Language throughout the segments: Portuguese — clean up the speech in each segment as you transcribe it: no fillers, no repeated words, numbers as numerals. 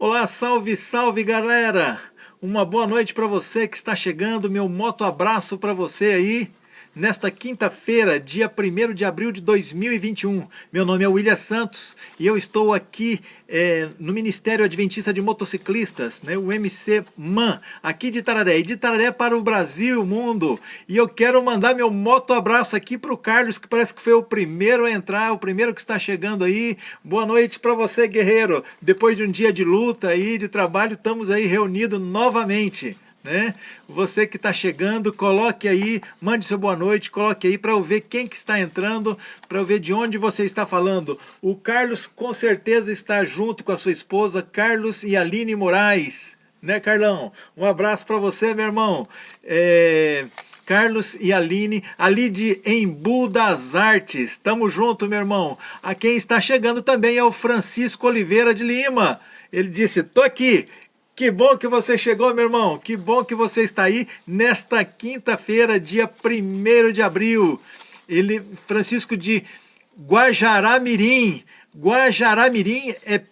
Olá, salve, salve galera! Uma boa noite para você que está chegando, meu moto abraço para você aí, nesta quinta-feira, dia 1º de abril de 2021. Meu nome é William Santos e eu estou aqui no Ministério Adventista de Motociclistas, né, o MC-MAN, aqui de Itararé, e de Itararé para o Brasil, o mundo. E eu quero mandar meu moto abraço aqui para o Carlos, que parece que foi o primeiro a entrar, o primeiro que está chegando aí. Boa noite para você, guerreiro. Depois de um dia de luta aí, de trabalho, estamos aí reunidos novamente. Né? Você que está chegando, coloque aí, mande seu boa noite, coloque aí para eu ver quem que está entrando, para eu ver de onde você está falando. O Carlos com certeza está junto com a sua esposa, Carlos e Aline Moraes, né, Carlão? Um abraço para você, meu irmão. Carlos e Aline, ali de Embu das Artes, tamo junto, meu irmão. A quem está chegando também é o Francisco Oliveira de Lima. Ele disse, tô aqui. Que bom que você chegou, meu irmão. Que bom que você está aí nesta quinta-feira, dia 1º de abril. Francisco de Guajará-Mirim. Guajará-Mirim é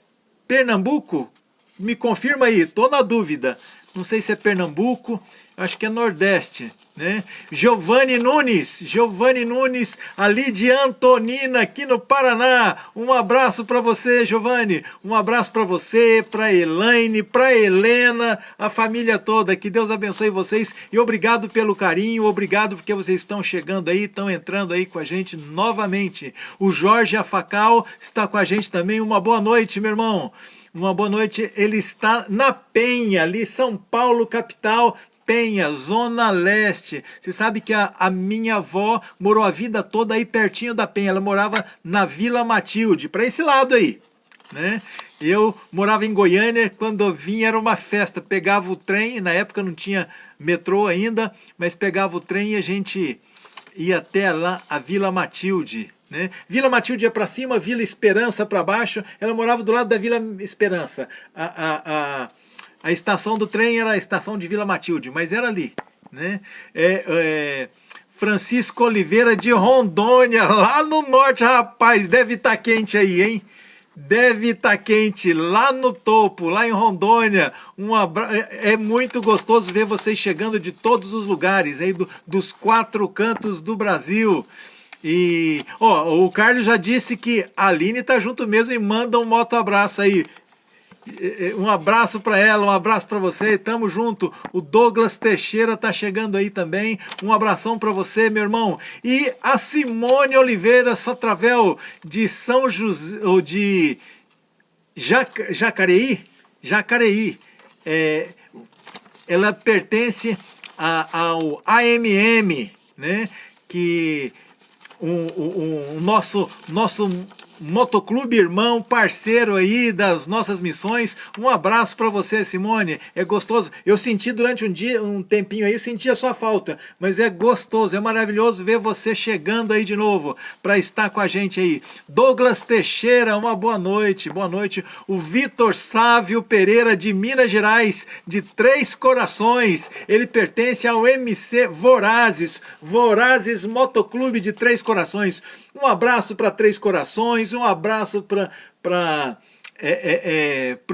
Pernambuco? Me confirma aí, tô na dúvida. Não sei se é Pernambuco, acho que é Nordeste, né? Giovanni Nunes, ali de Antonina, aqui no Paraná. Um abraço para você, Giovanni. Um abraço para você, para Elaine, para Helena, a família toda. Que Deus abençoe vocês e obrigado pelo carinho, obrigado porque vocês estão chegando aí, estão entrando aí com a gente novamente. O Jorge Afacal está com a gente também. Uma boa noite, meu irmão. Uma boa noite, ele está na Penha, ali São Paulo, capital, Penha, Zona Leste. Você sabe que a minha avó morou a vida toda aí pertinho da Penha, ela morava na Vila Matilde, para esse lado aí, né? Eu morava em Goiânia, quando eu vim era uma festa, pegava o trem, na época não tinha metrô ainda, mas pegava o trem e a gente ia até lá, a Vila Matilde. Né? Vila Matilde é para cima, Vila Esperança para baixo. Ela morava do lado da Vila Esperança. A estação do trem era a estação de Vila Matilde, mas era ali. Né? Francisco Oliveira de Rondônia, lá no norte, rapaz, deve estar quente aí, hein? Deve estar quente, lá no topo, lá em Rondônia. É muito gostoso ver vocês chegando de todos os lugares, aí dos 4 cantos do Brasil. E o Carlos já disse que a Aline tá junto mesmo e manda um moto abraço aí. Um abraço para ela, um abraço para você, tamo junto. O Douglas Teixeira tá chegando aí também. Um abração para você, meu irmão. E a Simone Oliveira Satravel de São José, ou de Jacareí. Ela pertence ao AMM, né? Que o nosso motoclube irmão, parceiro aí das nossas missões. Um abraço para você, Simone. É gostoso. Eu senti durante um tempinho aí, senti a sua falta, mas é gostoso, é maravilhoso ver você chegando aí de novo para estar com a gente aí. Douglas Teixeira, uma boa noite. Boa noite. O Vitor Sávio Pereira de Minas Gerais, de Três Corações. Ele pertence ao MC Vorazes Motoclube de Três Corações. Um abraço para Três Corações, um abraço para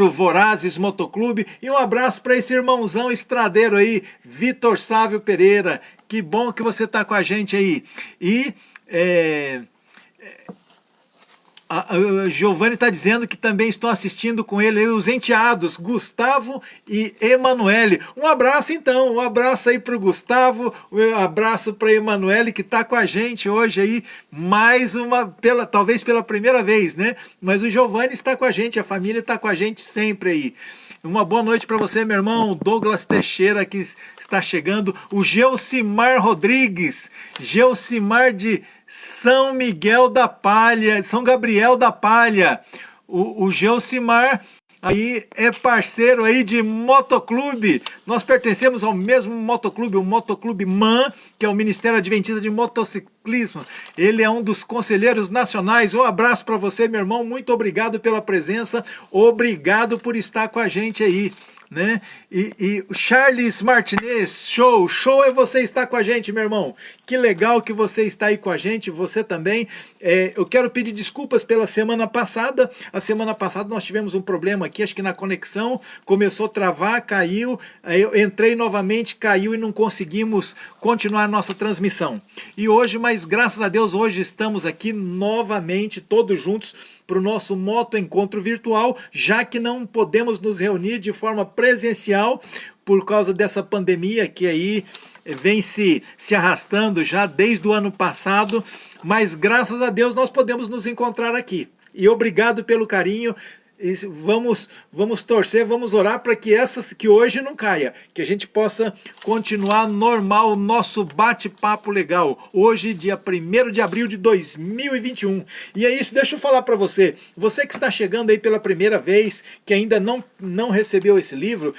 o Vorazes Motoclube e um abraço para esse irmãozão estradeiro aí, Vitor Sávio Pereira. Que bom que você está com a gente aí. E a Giovanni está dizendo que também estão assistindo com ele aí, os enteados, Gustavo e Emanuele. Um abraço então, um abraço aí para o Gustavo, um abraço para a Emanuele que está com a gente hoje aí, talvez pela primeira vez, né? Mas o Giovanni está com a gente, a família está com a gente sempre aí. Uma boa noite para você, meu irmão Douglas Teixeira, que está chegando. O Geucimar Rodrigues, Geucimar de São Miguel da Palha, São Gabriel da Palha. O Geucimar aí é parceiro aí de motoclube. Nós pertencemos ao mesmo motoclube, o Motoclube MAN, que é o Ministério Adventista de Motociclismo. Ele é um dos conselheiros nacionais. Um abraço para você, meu irmão. Muito obrigado pela presença. Obrigado por estar com a gente aí. né? E o Charles Martinez, show é você estar com a gente, meu irmão. Que legal que você está aí com a gente, você também. Eu quero pedir desculpas pela semana passada. A semana passada nós tivemos um problema aqui, acho que na conexão, começou a travar, caiu, aí eu entrei novamente, caiu e não conseguimos continuar nossa transmissão. E hoje, mas graças a Deus, hoje estamos aqui novamente, todos juntos, para o nosso Moto Encontro Virtual, já que não podemos nos reunir de forma presencial por causa dessa pandemia que aí vem se arrastando já desde o ano passado, mas graças a Deus nós podemos nos encontrar aqui. E obrigado pelo carinho. Vamos torcer, vamos orar para que hoje não caia, que a gente possa continuar normal o nosso bate-papo legal, hoje dia 1º de abril de 2021. E é isso, deixa eu falar para você que está chegando aí pela primeira vez, que ainda não recebeu esse livro,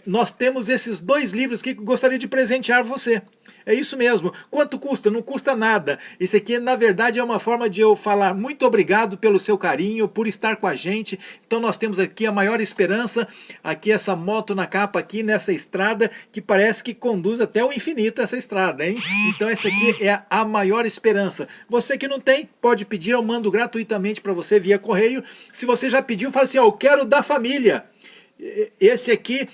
nós temos esses 2 livros que gostaria de presentear você. É isso mesmo. Quanto custa? Não custa nada. Isso aqui, na verdade, é uma forma de eu falar muito obrigado pelo seu carinho, por estar com a gente. Então nós temos aqui a maior esperança, aqui essa moto na capa, aqui nessa estrada, que parece que conduz até o infinito essa estrada, hein? Então essa aqui é a maior esperança. Você que não tem, pode pedir, eu mando gratuitamente para você via correio. Se você já pediu, fala assim, ó, eu quero da família. Esse aqui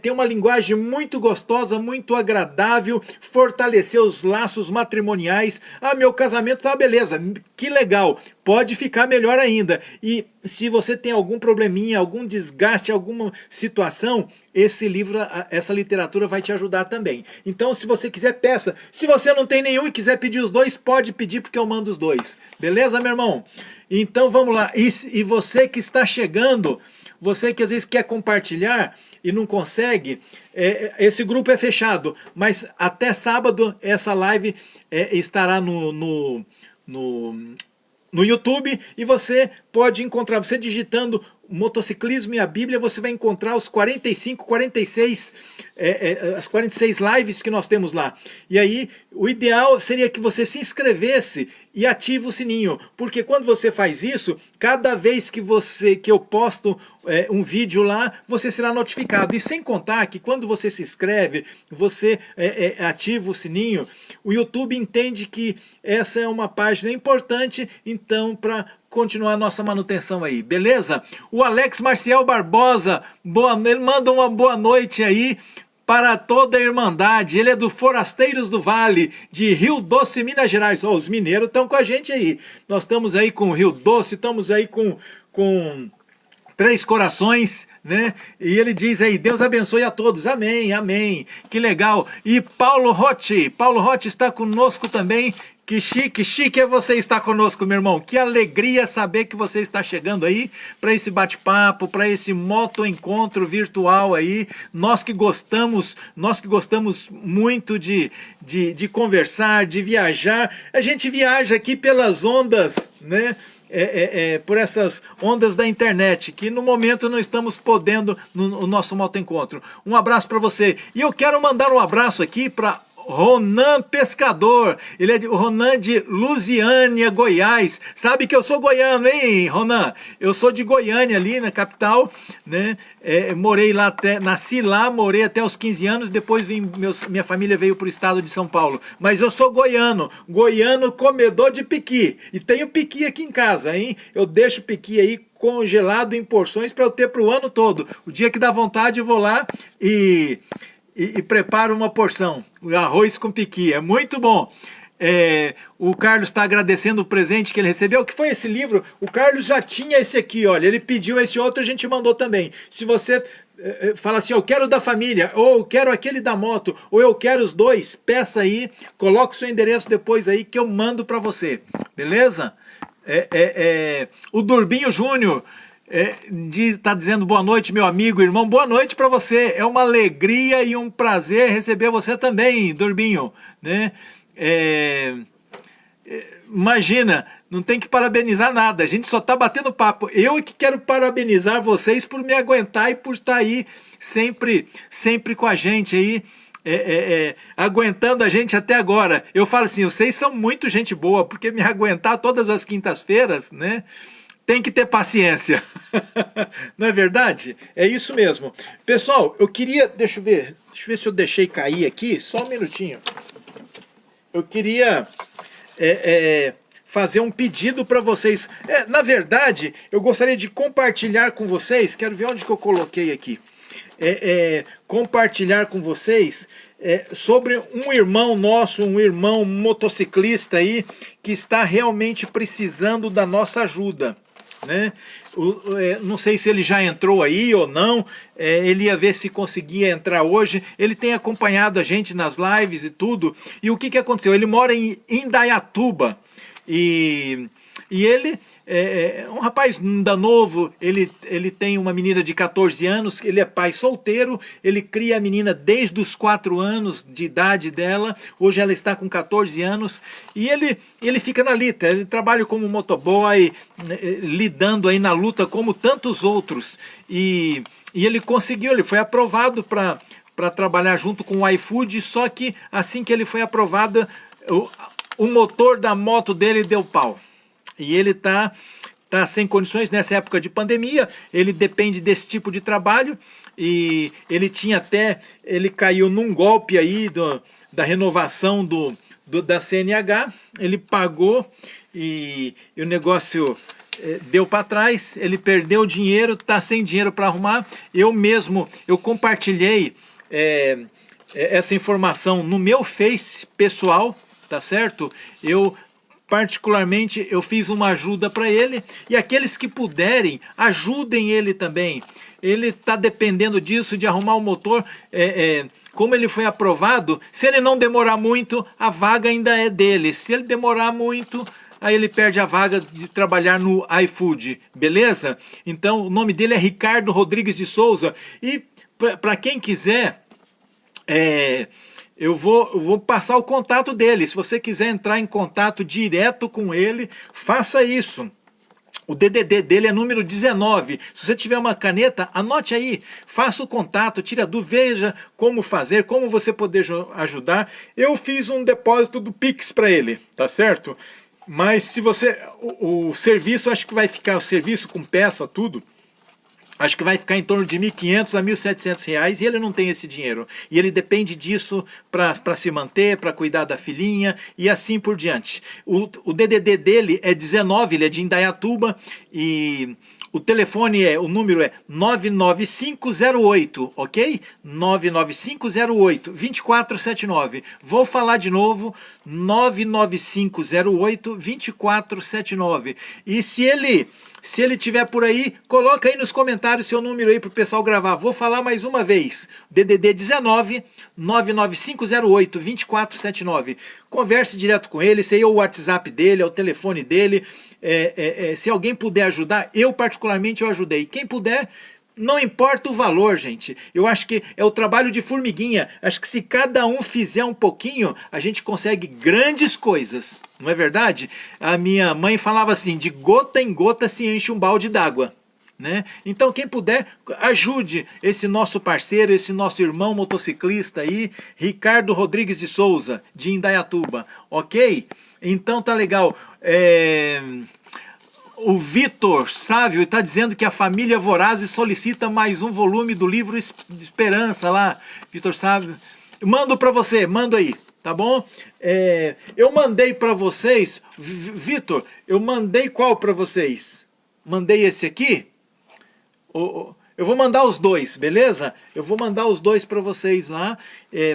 tem uma linguagem muito gostosa, muito agradável, fortalecer os laços matrimoniais. Ah, meu casamento tá beleza, que legal, pode ficar melhor ainda. E se você tem algum probleminha, algum desgaste, alguma situação, esse livro, essa literatura vai te ajudar também. Então, se você quiser, peça. Se você não tem nenhum e quiser pedir os 2, pode pedir porque eu mando os 2. Beleza, meu irmão? Então, vamos lá. E você que está chegando... Você que às vezes quer compartilhar e não consegue, esse grupo é fechado, mas até sábado essa live estará no YouTube e você pode encontrar, você digitando motociclismo e a Bíblia, você vai encontrar os 46 as 46 lives que nós temos lá. E aí, o ideal seria que você se inscrevesse e ative o sininho, porque quando você faz isso, cada vez que eu posto um vídeo lá, você será notificado. E sem contar que quando você se inscreve, você ativa o sininho, o YouTube entende que essa é uma página importante, então, para continuar a nossa manutenção aí, beleza? O Alex Marcial Barbosa, ele manda uma boa noite aí para toda a Irmandade. Ele é do Forasteiros do Vale, de Rio Doce, Minas Gerais. Oh, os mineiros estão com a gente aí. Nós estamos aí com Rio Doce, estamos aí com Três Corações, né? E ele diz aí, Deus abençoe a todos. Amém, amém. Que legal. E Paulo Rotti está conosco também. Que chique é você estar conosco, meu irmão. Que alegria saber que você está chegando aí para esse bate-papo, para esse moto encontro virtual aí. Nós que gostamos muito de conversar, de viajar. A gente viaja aqui pelas ondas, né? Por essas ondas da internet, que no momento não estamos podendo no nosso moto encontro. Um abraço para você. E eu quero mandar um abraço aqui para Ronan Pescador, ele é Ronan de Lusiânia, Goiás. Sabe que eu sou goiano, hein, Ronan? Eu sou de Goiânia, ali na capital, né? Morei lá nasci lá, morei até os 15 anos, depois minha família veio para o estado de São Paulo. Mas eu sou goiano comedor de piqui. E tenho piqui aqui em casa, hein? Eu deixo piqui aí congelado em porções para eu ter para o ano todo. O dia que dá vontade eu vou lá e preparo uma porção, arroz com piqui, é muito bom. O Carlos está agradecendo o presente que ele recebeu. O que foi esse livro? O Carlos já tinha esse aqui, olha, ele pediu esse outro, a gente mandou também. Se você fala assim, eu quero da família, ou eu quero aquele da moto, ou eu quero os 2, peça aí, coloca o seu endereço depois aí que eu mando para você, beleza? O Durbinho Júnior está dizendo boa noite, meu amigo, irmão, boa noite para você, é uma alegria e um prazer receber você também, Durbinho, né? Imagina, não tem que parabenizar nada, a gente só está batendo papo. Eu é que quero parabenizar vocês por me aguentar e por estar aí sempre com a gente aí, aguentando a gente até agora. Eu falo assim, vocês são muito gente boa, porque me aguentar todas as quintas-feiras, né? tem que ter paciência. Não é verdade? É isso mesmo. Pessoal, eu queria... Deixa eu ver se eu deixei cair aqui. Só um minutinho. Eu queria fazer um pedido para vocês. Na verdade, eu gostaria de compartilhar com vocês. Quero ver onde que eu coloquei aqui. Compartilhar com vocês sobre um irmão nosso, um irmão motociclista aí, que está realmente precisando da nossa ajuda, né? Não sei se ele já entrou aí ou não, ele ia ver se conseguia entrar hoje. Ele tem acompanhado a gente nas lives e tudo. E o que que aconteceu? Ele mora em Indaiatuba e ele é um rapaz ainda novo. Ele tem uma menina de 14 anos, ele é pai solteiro, ele cria a menina desde os 4 anos de idade dela, hoje ela está com 14 anos, e ele fica na lita, ele trabalha como motoboy, lidando aí na luta como tantos outros, e ele conseguiu, ele foi aprovado para trabalhar junto com o iFood, só que assim que ele foi aprovado, o motor da moto dele deu pau. E ele tá sem condições nessa época de pandemia, ele depende desse tipo de trabalho, e ele caiu num golpe aí da renovação da CNH, ele pagou e o negócio deu para trás, ele perdeu o dinheiro, tá sem dinheiro para arrumar. Eu compartilhei essa informação no meu Face pessoal, tá certo? Particularmente, eu fiz uma ajuda para ele, e aqueles que puderem, ajudem ele também. Ele está dependendo disso, de arrumar o motor. Como ele foi aprovado, se ele não demorar muito, a vaga ainda é dele. Se ele demorar muito, aí ele perde a vaga de trabalhar no iFood, beleza? Então, o nome dele é Ricardo Rodrigues de Souza. E para quem quiser... Eu vou passar o contato dele. Se você quiser entrar em contato direto com ele, faça isso. O DDD dele é número 19. Se você tiver uma caneta, anote aí. Faça o contato, tire a dúvida, veja como fazer, como você poder ajudar. Eu fiz um depósito do Pix para ele, tá certo? Mas se você... O serviço, acho que vai ficar o serviço com peça, tudo... Acho que vai ficar em torno de R$ 1.500 a R$ 1.700, e ele não tem esse dinheiro. E ele depende disso para se manter, para cuidar da filhinha e assim por diante. O DDD dele é 19, ele é de Indaiatuba, e o número é 99508, ok? 99508-2479. Vou falar de novo, 99508-2479. E se ele tiver por aí, coloca aí nos comentários seu número aí para o pessoal gravar. Vou falar mais uma vez. DDD 19 99508 2479. Converse direto com ele, esse aí é o WhatsApp dele, é o telefone dele. Se alguém puder ajudar, eu particularmente ajudei. Quem puder, não importa o valor, gente. Eu acho que é o trabalho de formiguinha. Acho que se cada um fizer um pouquinho, a gente consegue grandes coisas. Não é verdade? A minha mãe falava assim, de gota em gota se enche um balde d'água, né? Então quem puder, ajude esse nosso parceiro, esse nosso irmão motociclista aí, Ricardo Rodrigues de Souza, de Indaiatuba, ok? Então tá legal. O Vitor Sávio está dizendo que a família Vorazes solicita mais um volume do livro Esperança lá. Vitor Sávio, mando para você, mando aí, tá bom? Eu mandei para vocês, Vitor, eu mandei qual para vocês? Mandei esse aqui? Eu vou mandar os dois, beleza? Eu vou mandar os dois para vocês lá,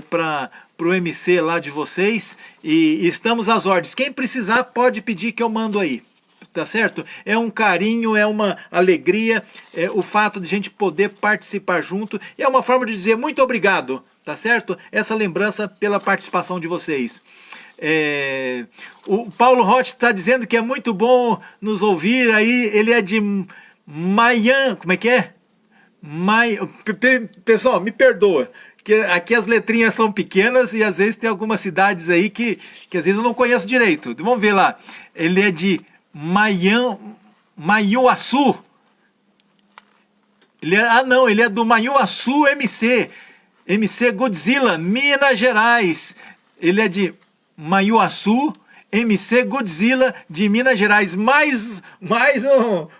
para o MC lá de vocês, e estamos às ordens. Quem precisar pode pedir que eu mando aí. Tá certo? É um carinho, é uma alegria, o fato de a gente poder participar junto, e é uma forma de dizer muito obrigado, tá certo? Essa lembrança pela participação de vocês. O Paulo Roth está dizendo que é muito bom nos ouvir aí, ele é de Maian, como é que é? Pessoal, me perdoa, que aqui as letrinhas são pequenas e às vezes tem algumas cidades aí que às vezes eu não conheço direito. Vamos ver lá, ele é de Manhuaçu. Ele é do Manhuaçu MC Godzilla, Minas Gerais. Ele é de Manhuaçu, MC Godzilla de Minas Gerais. Mais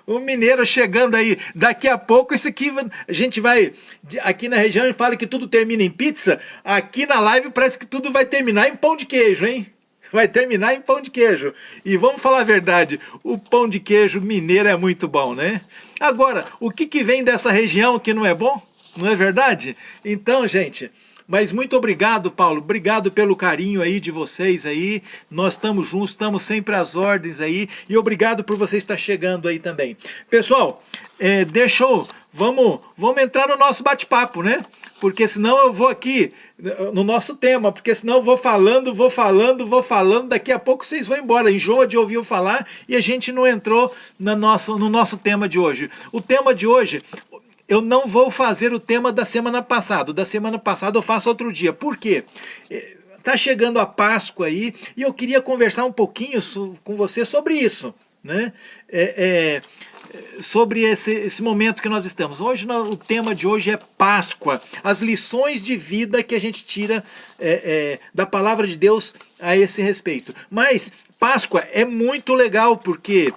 um mineiro chegando aí. Daqui a pouco isso aqui a gente vai... Aqui na região a gente fala que tudo termina em pizza. Aqui na live parece que tudo vai terminar em pão de queijo, hein? Vai terminar em pão de queijo. E vamos falar a verdade, o pão de queijo mineiro é muito bom, né? Agora, o que vem dessa região que não é bom? Não é verdade? Então, gente... Mas muito obrigado, Paulo, obrigado pelo carinho aí de vocês aí, nós estamos juntos, estamos sempre às ordens aí, e obrigado por você estar chegando aí também. Pessoal, vamos entrar no nosso bate-papo, né? Porque senão eu vou aqui, no nosso tema, porque senão eu vou falando, daqui a pouco vocês vão embora, enjoa de ouvir eu falar, e a gente não entrou no nosso tema de hoje. O tema de hoje... Eu não vou fazer o tema da semana passada. Da semana passada eu faço outro dia. Por quê? Tá chegando a Páscoa aí e eu queria conversar um pouquinho com você sobre isso, né? Sobre esse momento que nós estamos. Hoje o tema de hoje é Páscoa. As lições de vida que a gente tira da palavra de Deus a esse respeito. Mas Páscoa é muito legal porque...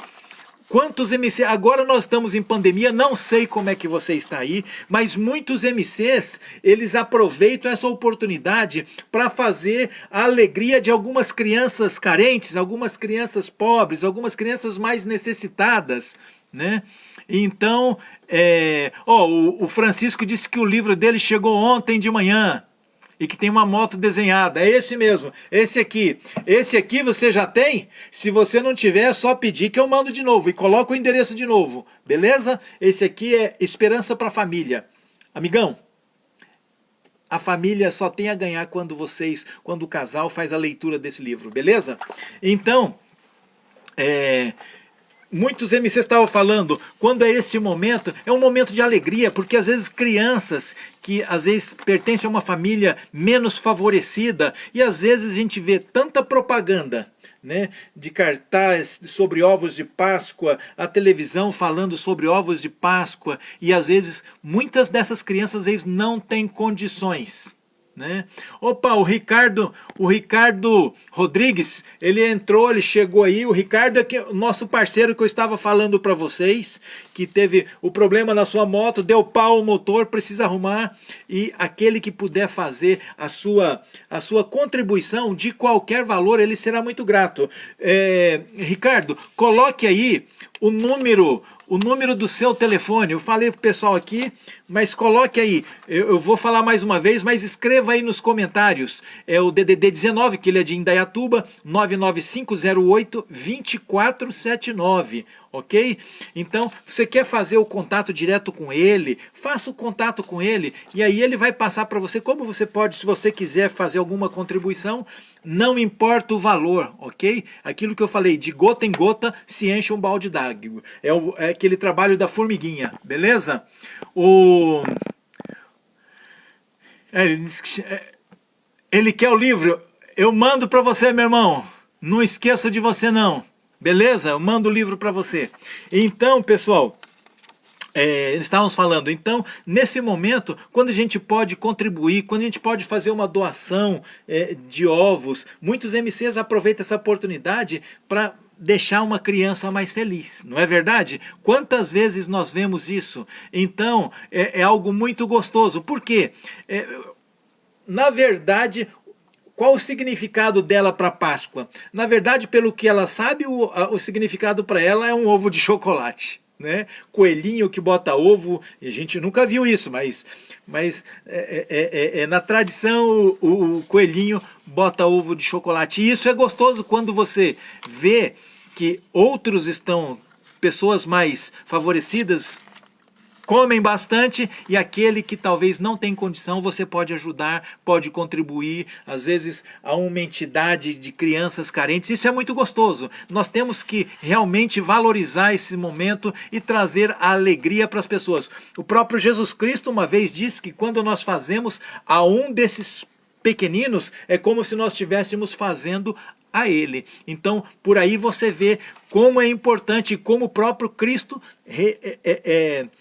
Quantos MCs, agora nós estamos em pandemia, não sei como é que você está aí, mas muitos MCs, eles aproveitam essa oportunidade para fazer a alegria de algumas crianças carentes, algumas crianças pobres, algumas crianças mais necessitadas, né? Então, o Francisco disse que o livro dele chegou ontem de manhã. E que tem uma moto desenhada, é esse mesmo, esse aqui você já tem? Se você não tiver é só pedir que eu mando de novo e coloco o endereço de novo, beleza? Esse aqui é Esperança para a Família. Amigão, a família só tem a ganhar quando o casal faz a leitura desse livro, beleza? Então, muitos MCs estavam falando, quando é esse momento, é um momento de alegria, porque às vezes crianças que às vezes pertencem a uma família menos favorecida, e às vezes a gente vê tanta propaganda, né, de cartaz sobre ovos de Páscoa, a televisão falando sobre ovos de Páscoa, e às vezes muitas dessas crianças às vezes não têm condições. Né? Opa, o Ricardo Rodrigues, ele chegou aí. O Ricardo é o nosso parceiro que eu estava falando para vocês, que teve o problema na sua moto, deu pau o motor, precisa arrumar, e aquele que puder fazer a sua contribuição de qualquer valor, ele será muito grato. Ricardo, coloque aí o número do seu telefone. Eu falei pro pessoal aqui, mas coloque aí, eu vou falar mais uma vez, mas escreva aí nos comentários, é o DDD 19, que ele é de Indaiatuba, 99508-2479, ok? Então, você quer fazer o contato direto com ele, faça o contato com ele, e aí ele vai passar para você como você pode, se você quiser fazer alguma contribuição, não importa o valor, ok? Aquilo que eu falei, de gota em gota se enche um balde d'água. É aquele trabalho da formiguinha, beleza? Ele quer o livro, eu mando para você, meu irmão. Não esqueça de você não, beleza? Eu mando o livro para você. Então, pessoal... estávamos falando, então, nesse momento, quando a gente pode contribuir, quando a gente pode fazer uma doação de ovos, muitos MCs aproveitam essa oportunidade para deixar uma criança mais feliz, não é verdade? Quantas vezes nós vemos isso? Então, é algo muito gostoso. Por quê? Na verdade... Qual o significado dela para Páscoa? Na verdade, pelo que ela sabe, o significado para ela é um ovo de chocolate. Né? Coelhinho que bota ovo, e a gente nunca viu isso, mas na tradição o coelhinho bota ovo de chocolate. E isso é gostoso quando você vê que pessoas mais favorecidas, comem bastante, e aquele que talvez não tem condição, você pode ajudar, pode contribuir, às vezes a uma entidade de crianças carentes. Isso é muito gostoso. Nós temos que realmente valorizar esse momento e trazer a alegria para as pessoas. O próprio Jesus Cristo uma vez disse que quando nós fazemos a um desses pequeninos, é como se nós estivéssemos fazendo a ele. Então, por aí você vê como é importante, como o próprio Cristo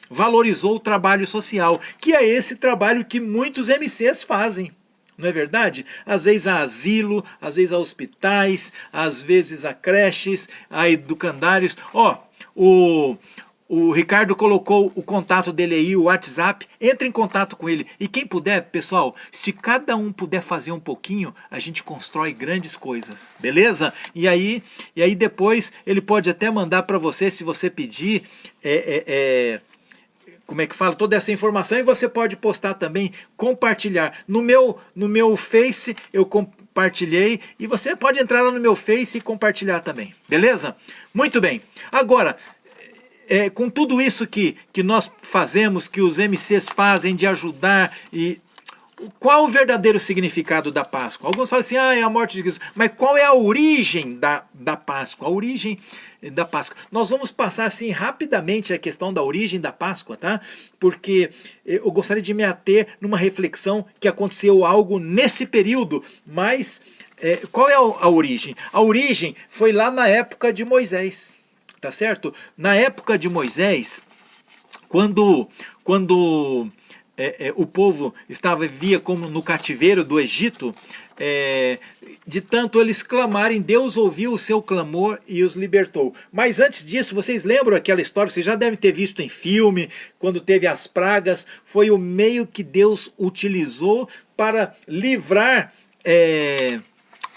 valorizou o trabalho social, que é esse trabalho que muitos MCs fazem. Não é verdade? Às vezes a asilo, às vezes a hospitais, às vezes a creches, a educandários. Ó, o Ricardo colocou o contato dele aí, o WhatsApp. Entre em contato com ele. E quem puder, pessoal, se cada um puder fazer um pouquinho, a gente constrói grandes coisas. Beleza? E aí depois ele pode até mandar para você, se você pedir, como é que fala, toda essa informação, e você pode postar também, compartilhar. No meu Face eu compartilhei, e você pode entrar lá no meu Face e compartilhar também, beleza? Muito bem. Agora, com tudo isso que nós fazemos, que os MCs fazem de ajudar, e qual o verdadeiro significado da Páscoa? Alguns falam assim, é a morte de Cristo. Mas qual é a origem da Páscoa? A origem da Páscoa. Nós vamos passar assim rapidamente a questão da origem da Páscoa, tá? Porque eu gostaria de me ater numa reflexão que aconteceu algo nesse período, mas qual é a origem? A origem foi lá na época de Moisés, tá certo? Na época de Moisés, quando o povo vivia como no cativeiro do Egito, de tanto eles clamarem, Deus ouviu o seu clamor e os libertou. Mas antes disso, vocês lembram aquela história, vocês já devem ter visto em filme, quando teve as pragas, foi o meio que Deus utilizou para livrar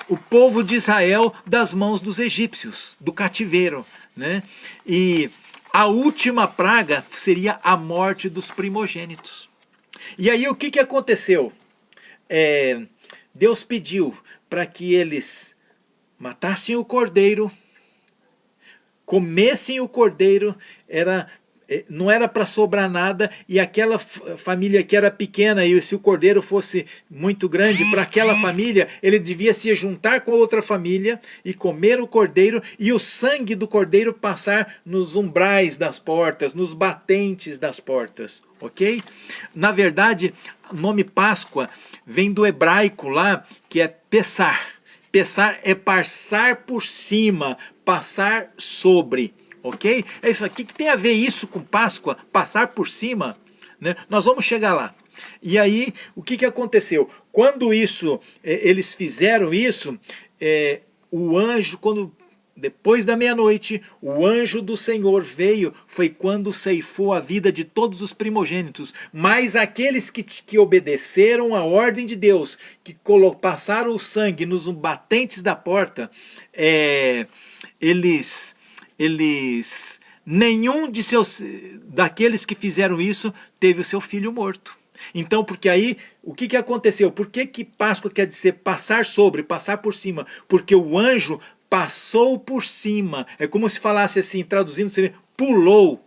o povo de Israel das mãos dos egípcios, do cativeiro, né? E a última praga seria a morte dos primogênitos. E aí o que aconteceu? Deus pediu para que eles matassem o cordeiro, comessem o cordeiro, não era para sobrar nada, e aquela família que era pequena, e se o cordeiro fosse muito grande, para aquela família, ele devia se juntar com a outra família e comer o cordeiro, e o sangue do cordeiro passar nos umbrais das portas, nos batentes das portas, ok? Na verdade, o nome Páscoa vem do hebraico lá, que é Pessar. Pessar é passar por cima, passar sobre. Ok? É isso aqui. Que tem a ver isso com Páscoa? Passar por cima? Né? Nós vamos chegar lá. E aí, o que aconteceu? Quando eles fizeram isso, o anjo, depois da meia-noite, o anjo do Senhor veio, foi quando ceifou a vida de todos os primogênitos. Mas aqueles que obedeceram a ordem de Deus, que passaram o sangue nos batentes da porta, nenhum daqueles que fizeram isso teve o seu filho morto. Então, porque aí, o que aconteceu? Por que Páscoa quer dizer passar sobre, passar por cima? Porque o anjo passou por cima. É como se falasse assim, traduzindo, seria pulou.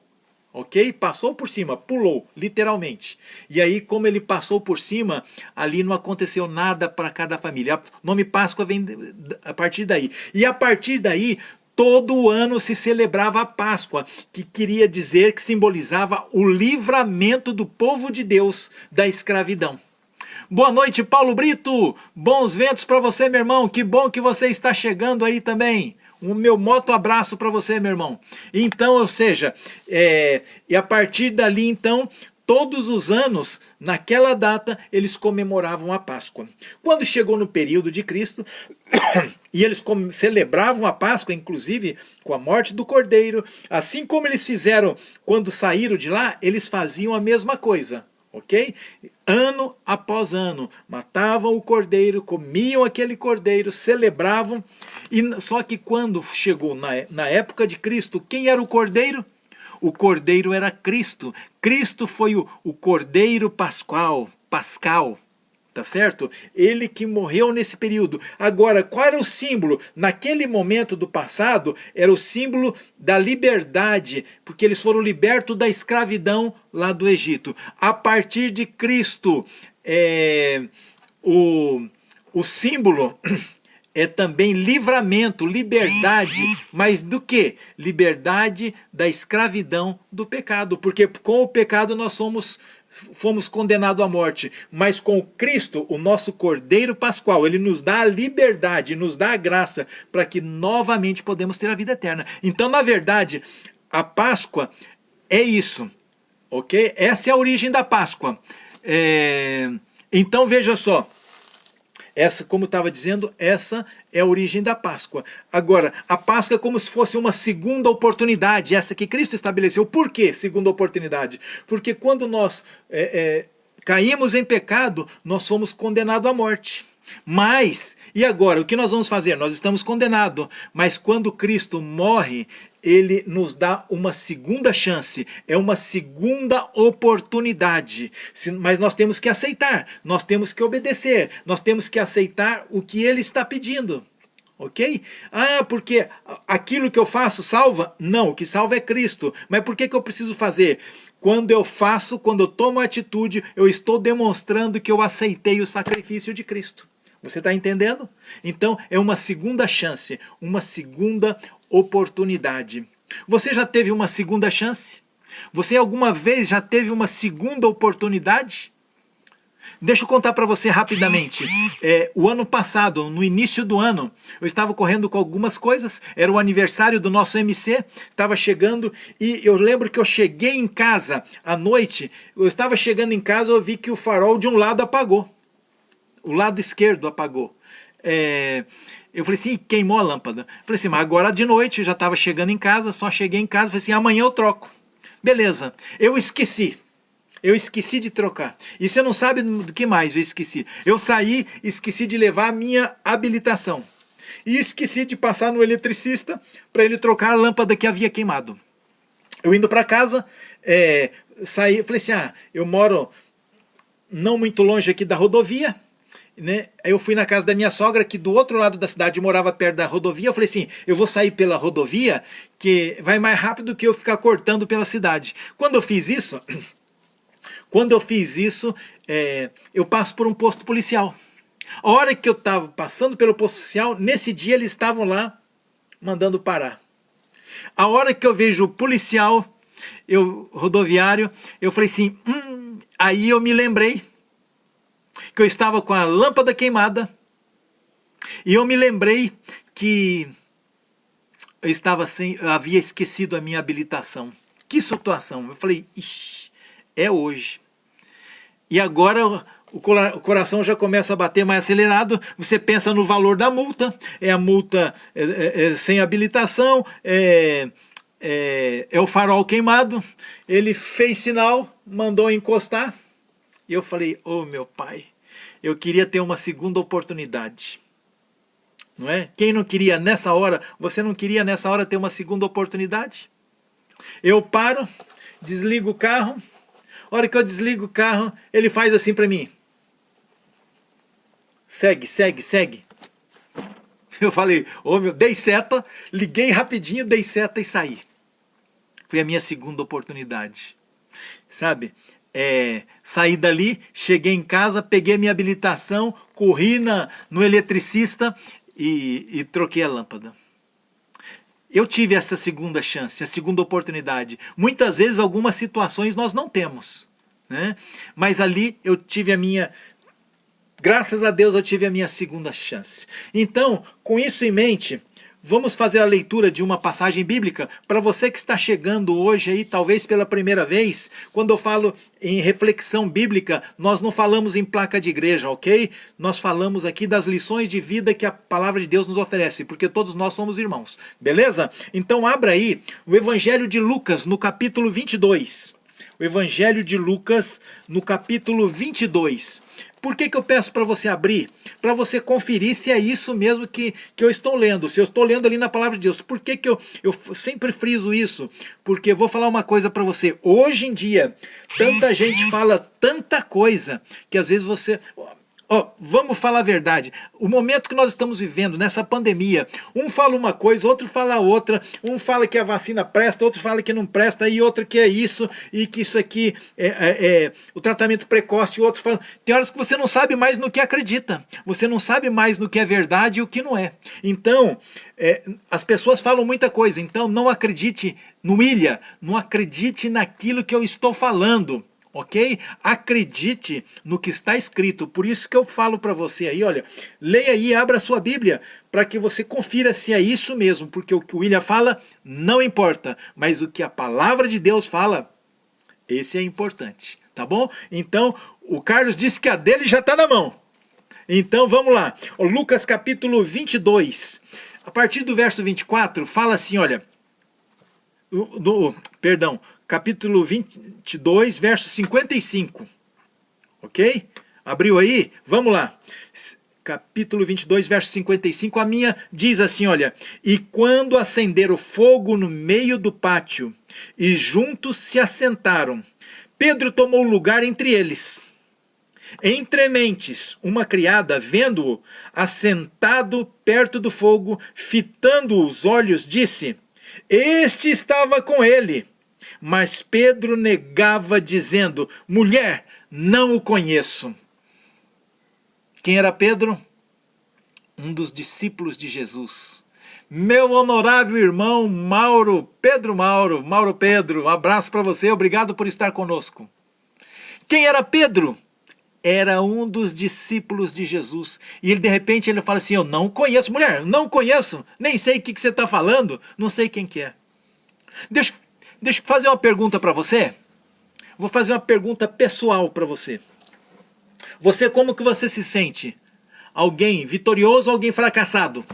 Ok? Passou por cima, pulou, literalmente. E aí, como ele passou por cima, ali não aconteceu nada para cada família. O nome Páscoa vem a partir daí. E a partir daí, todo ano se celebrava a Páscoa, que queria dizer, que simbolizava o livramento do povo de Deus da escravidão. Boa noite, Paulo Brito. Bons ventos para você, meu irmão. Que bom que você está chegando aí também. O meu moto abraço para você, meu irmão. Então, ou seja, e a partir dali, então, todos os anos, naquela data, eles comemoravam a Páscoa. Quando chegou no período de Cristo, e eles celebravam a Páscoa, inclusive com a morte do cordeiro, assim como eles fizeram quando saíram de lá, eles faziam a mesma coisa. Ok? Ano após ano, matavam o cordeiro, comiam aquele cordeiro, celebravam, só que quando chegou na época de Cristo, quem era o cordeiro? O cordeiro era Cristo. Cristo foi o cordeiro pascal, tá certo? Ele que morreu nesse período. Agora, qual era o símbolo? Naquele momento do passado, era o símbolo da liberdade, porque eles foram libertos da escravidão lá do Egito. A partir de Cristo, o símbolo é também livramento, liberdade, mas do que? Liberdade da escravidão do pecado, porque com o pecado nós fomos condenados à morte, mas com Cristo, o nosso Cordeiro Pascual, ele nos dá a liberdade, nos dá a graça, para que novamente podemos ter a vida eterna. Então, na verdade, a Páscoa é isso, ok? Essa é a origem da Páscoa. Então, veja só, Essa, como eu estava dizendo, essa é a origem da Páscoa. Agora, a Páscoa é como se fosse uma segunda oportunidade, essa que Cristo estabeleceu. Por que segunda oportunidade? Porque quando nós caímos em pecado, nós somos condenados à morte. Mas, e agora, o que nós vamos fazer? Nós estamos condenados, mas quando Cristo morre, ele nos dá uma segunda chance, é uma segunda oportunidade. Mas nós temos que aceitar, nós temos que obedecer, nós temos que aceitar o que ele está pedindo. Ok? Ah, porque aquilo que eu faço salva? Não, o que salva é Cristo. Mas por que eu preciso fazer? Quando eu faço, quando eu tomo atitude, eu estou demonstrando que eu aceitei o sacrifício de Cristo. Você está entendendo? Então, é uma segunda chance, uma segunda oportunidade. Você já teve uma segunda chance? Você alguma vez já teve uma segunda oportunidade? Deixa eu contar para você rapidamente. O ano passado, no início do ano, eu estava correndo com algumas coisas, era o aniversário do nosso MC, estava chegando e eu lembro que eu cheguei em casa à noite, eu estava chegando em casa, eu vi que o farol de um lado apagou. O lado esquerdo apagou. Eu falei assim, queimou a lâmpada. Falei assim, mas agora de noite, já estava chegando em casa, só cheguei em casa, falei assim, amanhã eu troco. Beleza, eu esqueci de trocar. E você não sabe do que mais eu esqueci. Eu saí, esqueci de levar a minha habilitação. E esqueci de passar no eletricista para ele trocar a lâmpada que havia queimado. Eu indo para casa, saí, falei assim, eu moro não muito longe aqui da rodovia, né? Eu fui na casa da minha sogra, que do outro lado da cidade morava perto da rodovia. Eu falei assim, eu vou sair pela rodovia, que vai mais rápido que eu ficar cortando pela cidade. Quando eu fiz isso, eu passo por um posto policial. A hora que eu estava passando pelo posto policial, nesse dia eles estavam lá mandando parar. A hora que eu vejo o policial, rodoviário, eu falei assim, aí eu me lembrei que eu estava com a lâmpada queimada, e eu me lembrei que eu havia esquecido a minha habilitação. Que situação! Eu falei, ixi, é hoje. E agora o coração já começa a bater mais acelerado, você pensa no valor da multa, a multa sem habilitação, é o farol queimado, ele fez sinal, mandou encostar, e eu falei, oh meu pai, eu queria ter uma segunda oportunidade. Não é? Quem não queria nessa hora, você não queria nessa hora ter uma segunda oportunidade? Eu paro, desligo o carro, a hora que eu desligo o carro, ele faz assim para mim. Segue, segue, segue. Eu falei, dei seta, liguei rapidinho, dei seta e saí. Foi a minha segunda oportunidade. Sabe? Saí dali, cheguei em casa, peguei minha habilitação, corri no eletricista e troquei a lâmpada. Eu tive essa segunda chance, a segunda oportunidade. Muitas vezes, algumas situações nós não temos, né? Mas ali eu tive graças a Deus eu tive a minha segunda chance. Então, com isso em mente, vamos fazer a leitura de uma passagem bíblica. Para você que está chegando hoje aí, talvez pela primeira vez, quando eu falo em reflexão bíblica, nós não falamos em placa de igreja, ok? Nós falamos aqui das lições de vida que a palavra de Deus nos oferece, porque todos nós somos irmãos, beleza? Então abra aí o Evangelho de Lucas, no capítulo 22. O Evangelho de Lucas, no capítulo 22. Por que eu peço para você abrir? Para você conferir se é isso mesmo que eu estou lendo. Se eu estou lendo ali na palavra de Deus. Por que eu sempre friso isso? Porque eu vou falar uma coisa para você. Hoje em dia, tanta gente fala tanta coisa que às vezes você... vamos falar a verdade, o momento que nós estamos vivendo, nessa pandemia, um fala uma coisa, outro fala outra, um fala que a vacina presta, outro fala que não presta, e outro que é isso, e que isso aqui é o tratamento precoce, o outro fala... Tem horas que você não sabe mais no que acredita, você não sabe mais no que é verdade e o que não é. Então, as pessoas falam muita coisa, então não acredite no Ilha, não acredite naquilo que eu estou falando. Ok? Acredite no que está escrito. Por isso que eu falo para você aí, olha, leia aí, abra a sua Bíblia, para que você confira se é isso mesmo, porque o que o William fala não importa, mas o que a palavra de Deus fala, esse é importante, tá bom? Então, o Carlos disse que a dele já está na mão. Então vamos lá. Lucas capítulo 22. A partir do verso 24, fala assim, olha. Perdão, capítulo 22, verso 55. Ok? Abriu aí? Vamos lá. Capítulo 22, verso 55, a minha diz assim, olha. E quando acenderam fogo no meio do pátio, e juntos se assentaram, Pedro tomou lugar entre eles. Entre mentes, uma criada, vendo-o assentado perto do fogo, fitando os olhos, disse: Este estava com ele. Mas Pedro negava, dizendo: Mulher, não o conheço. Quem era Pedro? Um dos discípulos de Jesus. Meu honorável irmão Mauro Pedro, um abraço para você, obrigado por estar conosco. Quem era Pedro? Era um dos discípulos de Jesus. E ele, de repente, ele fala assim: eu não conheço, mulher, não conheço, nem sei o que você está falando, não sei quem que é. Deixa eu fazer uma pergunta para você. Vou fazer uma pergunta pessoal para você. Você, como que você se sente? Alguém vitorioso ou alguém fracassado?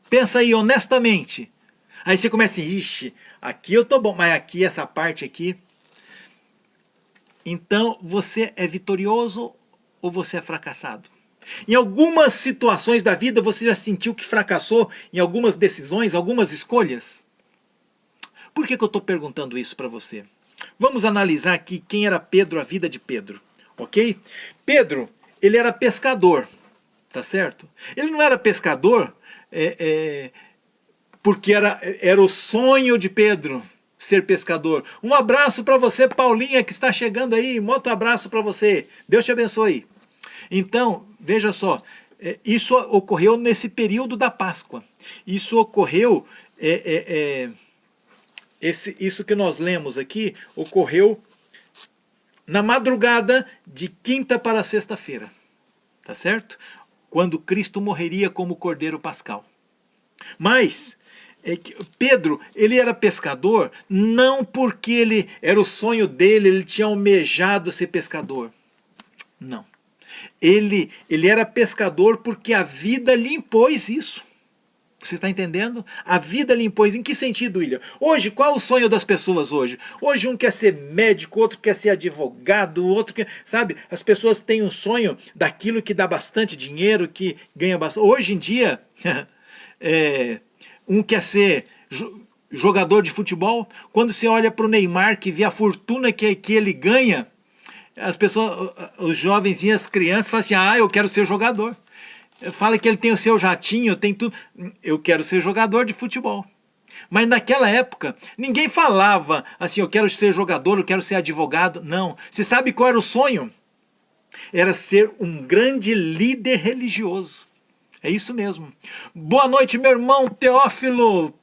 Pensa aí honestamente. Aí você começa, ixi, aqui eu tô bom, mas aqui, essa parte aqui... Então, você é vitorioso ou você é fracassado? Em algumas situações da vida, você já sentiu que fracassou em algumas decisões, algumas escolhas? Por que eu estou perguntando isso para você? Vamos analisar aqui quem era Pedro, a vida de Pedro, ok? Pedro, ele era pescador, tá certo? Ele não era pescador porque era o sonho de Pedro ser pescador. Um abraço para você, Paulinha, que está chegando aí. Muito abraço para você. Deus te abençoe. Então, veja só, isso ocorreu nesse período da Páscoa. Isso ocorreu, isso que nós lemos aqui, ocorreu na madrugada de quinta para sexta-feira. Tá certo? Quando Cristo morreria como Cordeiro Pascal. Mas... Pedro, ele era pescador não porque ele era o sonho dele, ele tinha almejado ser pescador. Não. Ele era pescador porque a vida lhe impôs isso. Você está entendendo? A vida lhe impôs. Em que sentido, William? Hoje, qual é o sonho das pessoas hoje? Hoje um quer ser médico, outro quer ser advogado, outro quer... Sabe? As pessoas têm um sonho daquilo que dá bastante dinheiro, que ganha bastante... Hoje em dia... Um quer ser jogador de futebol. Quando você olha para o Neymar, que vê a fortuna que ele ganha, as pessoas, os jovens e as crianças falam assim, eu quero ser jogador. Fala que ele tem o seu jatinho, tem tudo. Eu quero ser jogador de futebol. Mas naquela época, ninguém falava assim, eu quero ser jogador, eu quero ser advogado. Não. Você sabe qual era o sonho? Era ser um grande líder religioso. É isso mesmo. Boa noite, meu irmão Teófilo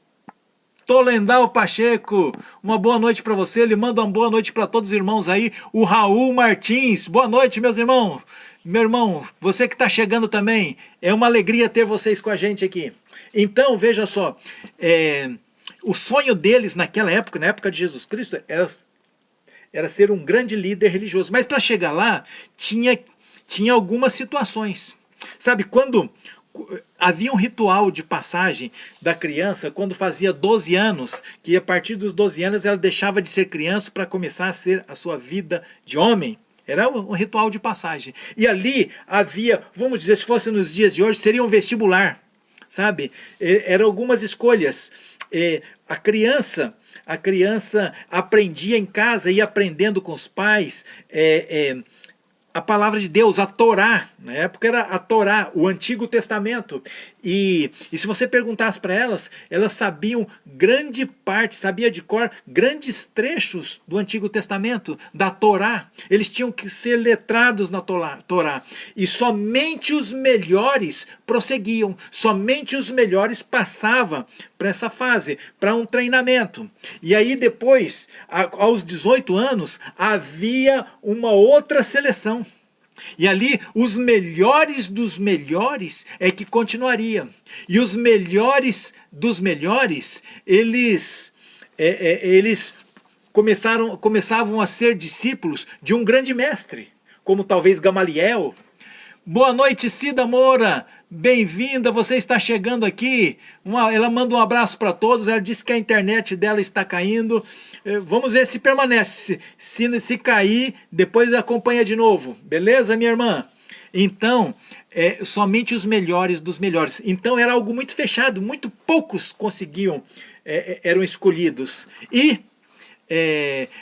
Tolendal Pacheco. Uma boa noite para você. Ele manda uma boa noite para todos os irmãos aí. O Raul Martins. Boa noite, meus irmãos. Meu irmão, você que está chegando também. É uma alegria ter vocês com a gente aqui. Então, veja só. O sonho deles naquela época, na época de Jesus Cristo, era ser um grande líder religioso. Mas para chegar lá, tinha algumas situações. Sabe, quando... Havia um ritual de passagem da criança quando fazia 12 anos, que a partir dos 12 anos ela deixava de ser criança para começar a ser a sua vida de homem. Era um ritual de passagem. E ali havia, vamos dizer, se fosse nos dias de hoje, seria um vestibular, sabe? Eram algumas escolhas. A criança aprendia em casa, ia aprendendo com os pais, a palavra de Deus, a Torá. Na época era a Torá, o Antigo Testamento. E se você perguntasse para elas, elas sabiam grande parte, sabia de cor, grandes trechos do Antigo Testamento, da Torá. Eles tinham que ser letrados na Torá. E somente os melhores prosseguiam, somente os melhores passavam para essa fase, para um treinamento. E aí depois, aos 18 anos, havia uma outra seleção. E ali os melhores dos melhores é que continuaria. E os melhores dos melhores, eles começavam a ser discípulos de um grande mestre. como talvez Gamaliel. Boa noite, Cida Moura, bem-vinda, você está chegando aqui. Ela manda um abraço para todos, ela disse que a internet dela está caindo. Vamos ver se permanece, se cair, depois acompanha de novo, beleza, minha irmã? Então, somente os melhores dos melhores. Então era algo muito fechado, muito poucos conseguiam, eram escolhidos. E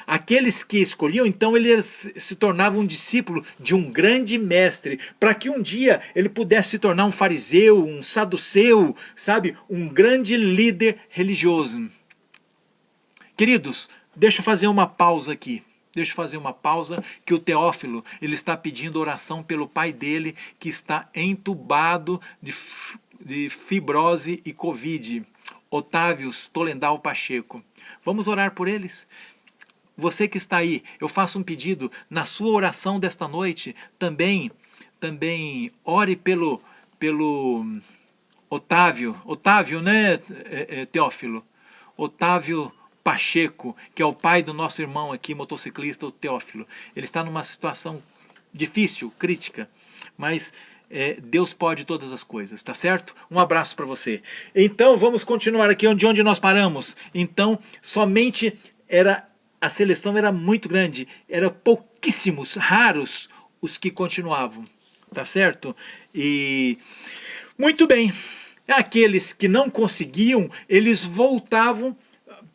aqueles que escolhiam, então eles se tornavam um discípulo de um grande mestre, para que um dia ele pudesse se tornar um fariseu, um saduceu, sabe, um grande líder religioso. Queridos, deixa eu fazer uma pausa aqui. Deixa eu fazer uma pausa, que o Teófilo, ele está pedindo oração pelo pai dele, que está entubado de fibrose e Covid. Otávio Tolendal Pacheco. Vamos orar por eles? Você que está aí, eu faço um pedido, na sua oração desta noite, também ore pelo Otávio, né, Teófilo? Otávio Pacheco, que é o pai do nosso irmão aqui, motociclista, o Teófilo. Ele está numa situação difícil, crítica, mas Deus pode todas as coisas, tá certo? Um abraço para você. Então vamos continuar aqui onde nós paramos. Então somente a seleção era muito grande, eram pouquíssimos, raros os que continuavam, tá certo? E muito bem, aqueles que não conseguiam, eles voltavam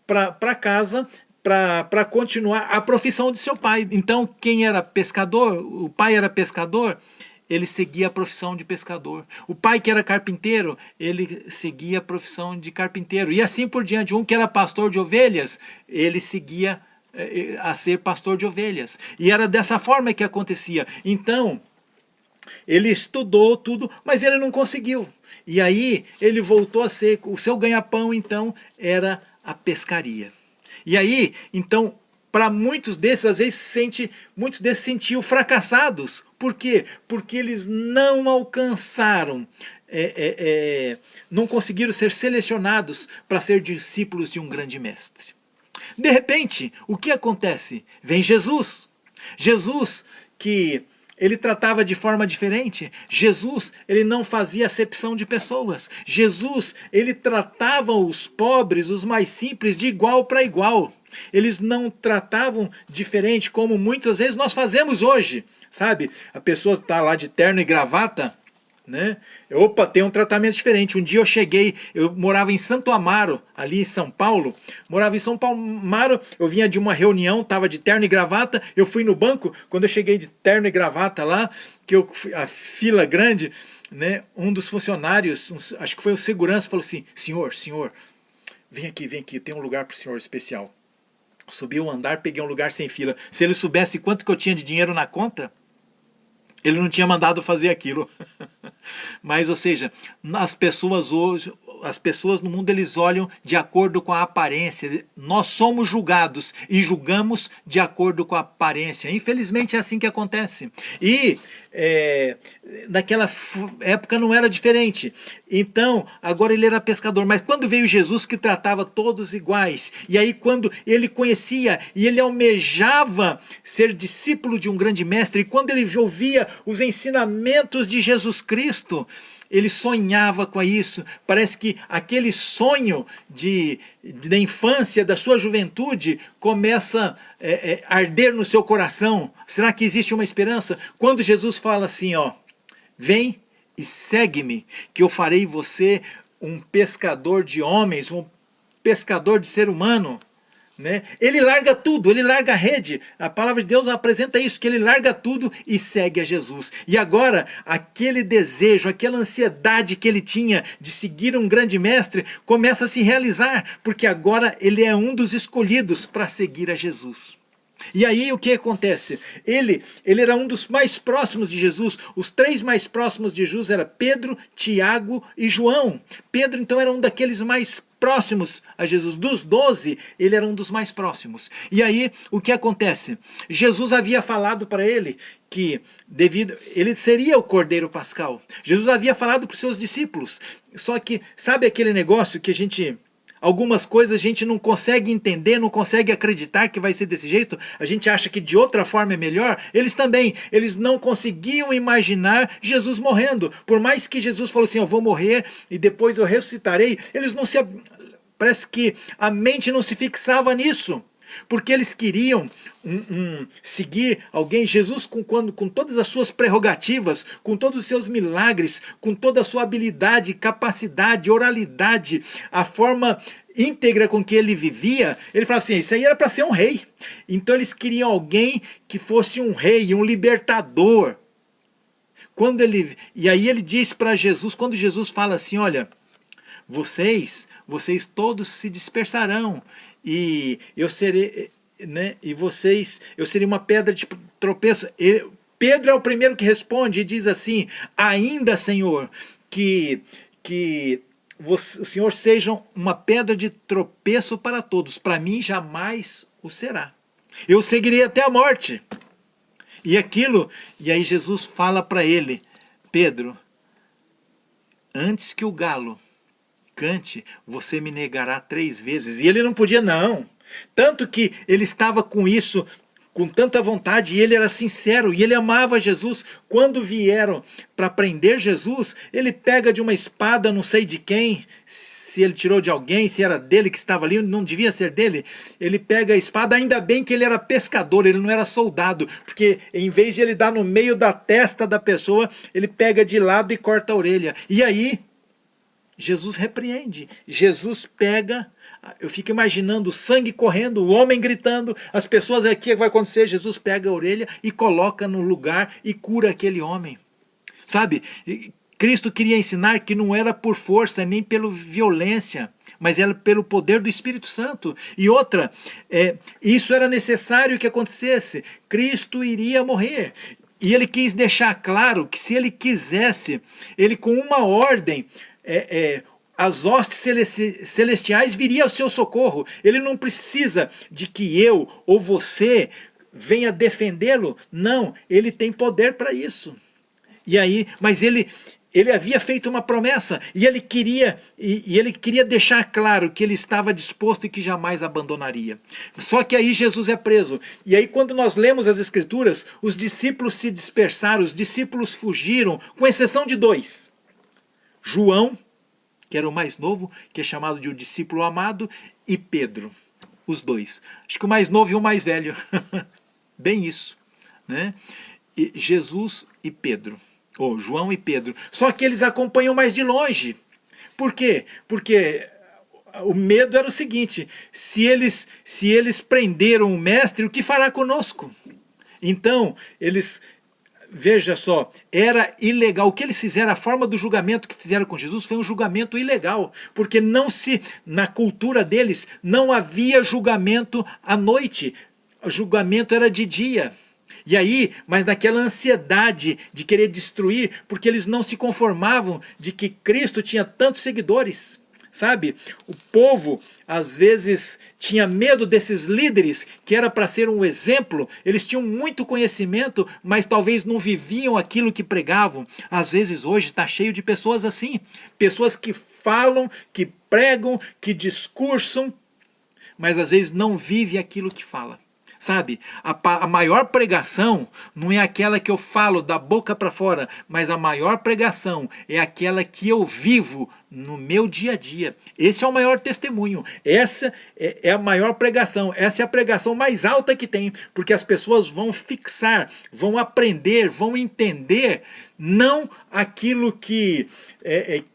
para casa para continuar a profissão de seu pai. Então quem era pescador, o pai era pescador, ele seguia a profissão de pescador. O pai que era carpinteiro, ele seguia a profissão de carpinteiro. E assim por diante. Um que era pastor de ovelhas, ele seguia a ser pastor de ovelhas. E era dessa forma que acontecia. Então, ele estudou tudo, mas ele não conseguiu. E aí, ele voltou a ser, o seu ganha-pão, então, era a pescaria. E aí, então, para muitos desses, às vezes, muitos desses se sentiam fracassados. Por quê? Porque eles não alcançaram, não conseguiram ser selecionados para ser discípulos de um grande mestre. De repente, o que acontece? Vem Jesus. Jesus que ele tratava de forma diferente. Jesus, ele não fazia acepção de pessoas. Jesus, ele tratava os pobres, os mais simples, de igual para igual. Eles não tratavam diferente, como muitas vezes nós fazemos hoje. Sabe, a pessoa está lá de terno e gravata, né? Opa, tem um tratamento diferente. Um dia eu morava em Santo Amaro, ali em São Paulo. Morava em São Amaro, eu vinha de uma reunião, estava de terno e gravata. Eu fui no banco, quando eu cheguei de terno e gravata lá, a fila grande, né? Um dos funcionários, acho que foi o segurança, falou assim: senhor, vem aqui, tem um lugar para o senhor especial. Subi o andar, peguei um lugar sem fila. Se ele soubesse quanto que eu tinha de dinheiro na conta, ele não tinha mandado fazer aquilo. Mas, ou seja, as pessoas hoje, as pessoas no mundo, eles olham de acordo com a aparência. Nós somos julgados e julgamos de acordo com a aparência. Infelizmente é assim que acontece. E naquela época não era diferente. Então, agora ele era pescador. Mas quando veio Jesus, que tratava todos iguais, e aí quando ele conhecia e ele almejava ser discípulo de um grande mestre, e quando ele ouvia os ensinamentos de Jesus Cristo, ele sonhava com isso. Parece que aquele sonho da infância, da sua juventude, começa a arder no seu coração. Será que existe uma esperança? Quando Jesus fala assim, ó: vem e segue-me, que eu farei você um pescador de homens, um pescador de ser humano. Né? Ele larga tudo, ele larga a rede. A palavra de Deus apresenta isso, que ele larga tudo e segue a Jesus. E agora, aquele desejo, aquela ansiedade que ele tinha de seguir um grande mestre, começa a se realizar, porque agora ele é um dos escolhidos para seguir a Jesus. E aí o que acontece? Ele era um dos mais próximos de Jesus. Os três mais próximos de Jesus eram Pedro, Tiago e João. Pedro então era um daqueles mais próximos a Jesus. Dos 12, ele era um dos mais próximos. E aí o que acontece? Jesus havia falado para ele que ele seria o Cordeiro Pascal. Jesus havia falado para os seus discípulos. Só que, sabe aquele negócio que a gente Algumas coisas a gente não consegue entender, não consegue acreditar que vai ser desse jeito. A gente acha que de outra forma é melhor. Eles também, eles não conseguiam imaginar Jesus morrendo. Por mais que Jesus falou assim, eu vou morrer e depois eu ressuscitarei, eles não se... Parece que a mente não se fixava nisso. Porque eles queriam seguir alguém, Jesus com todas as suas prerrogativas, com todos os seus milagres, com toda a sua habilidade, capacidade, oralidade, a forma íntegra com que ele vivia. Ele falava assim, isso aí era para ser um rei. Então eles queriam alguém que fosse um rei, um libertador. E aí ele diz para Jesus, quando Jesus fala assim, olha, vocês todos se dispersarão e eu serei, né, eu serei uma pedra de tropeço. Pedro é o primeiro que responde e diz assim, ainda, Senhor, que o Senhor seja uma pedra de tropeço para todos, para mim jamais o será. Eu seguirei até a morte. E aí Jesus fala para ele, Pedro, antes que o galo cante, você me negará 3 vezes. E ele não podia não. Tanto que ele estava com isso, com tanta vontade, e ele era sincero, e ele amava Jesus. Quando vieram para prender Jesus, ele pega de uma espada, não sei de quem, se ele tirou de alguém, se era dele que estava ali, não devia ser dele. Ele pega a espada, ainda bem que ele era pescador, ele não era soldado, porque em vez de ele dar no meio da testa da pessoa, ele pega de lado e corta a orelha. E aí Jesus repreende, Jesus pega, eu fico imaginando o sangue correndo, o homem gritando, as pessoas aqui, o que vai acontecer? Jesus pega a orelha e coloca no lugar e cura aquele homem. Sabe, Cristo queria ensinar que não era por força, nem pela violência, mas era pelo poder do Espírito Santo. E outra, isso era necessário que acontecesse, Cristo iria morrer. E ele quis deixar claro que se ele quisesse, ele com uma ordem, as hostes celestiais viriam ao seu socorro. Ele não precisa de que eu ou você venha defendê-lo. Não, ele tem poder para isso. E aí, mas ele havia feito uma promessa e ele queria deixar claro que ele estava disposto e que jamais abandonaria. Só que aí Jesus é preso. E aí quando nós lemos as Escrituras, os discípulos se dispersaram, os discípulos fugiram, com exceção de 2. João, que era o mais novo, que é chamado de o discípulo amado, e Pedro, os 2. Acho que o mais novo e o mais velho. Bem isso, né? E Jesus e Pedro. João e Pedro. Só que eles acompanham mais de longe. Por quê? Porque o medo era o seguinte, se eles prenderam o mestre, o que fará conosco? Então, veja só, era ilegal. O que eles fizeram, a forma do julgamento que fizeram com Jesus foi um julgamento ilegal. Porque na cultura deles, não havia julgamento à noite. O julgamento era de dia. E aí, mas naquela ansiedade de querer destruir, porque eles não se conformavam de que Cristo tinha tantos seguidores, sabe? O povo, às vezes, tinha medo desses líderes, que era para ser um exemplo. Eles tinham muito conhecimento, mas talvez não viviam aquilo que pregavam. Às vezes, hoje, está cheio de pessoas assim. Pessoas que falam, que pregam, que discursam, mas às vezes não vivem aquilo que fala. Sabe, a maior pregação não é aquela que eu falo da boca para fora, mas a maior pregação é aquela que eu vivo no meu dia a dia. Esse é o maior testemunho, essa é a maior pregação, essa é a pregação mais alta que tem, porque as pessoas vão fixar, vão aprender, vão entender, não aquilo que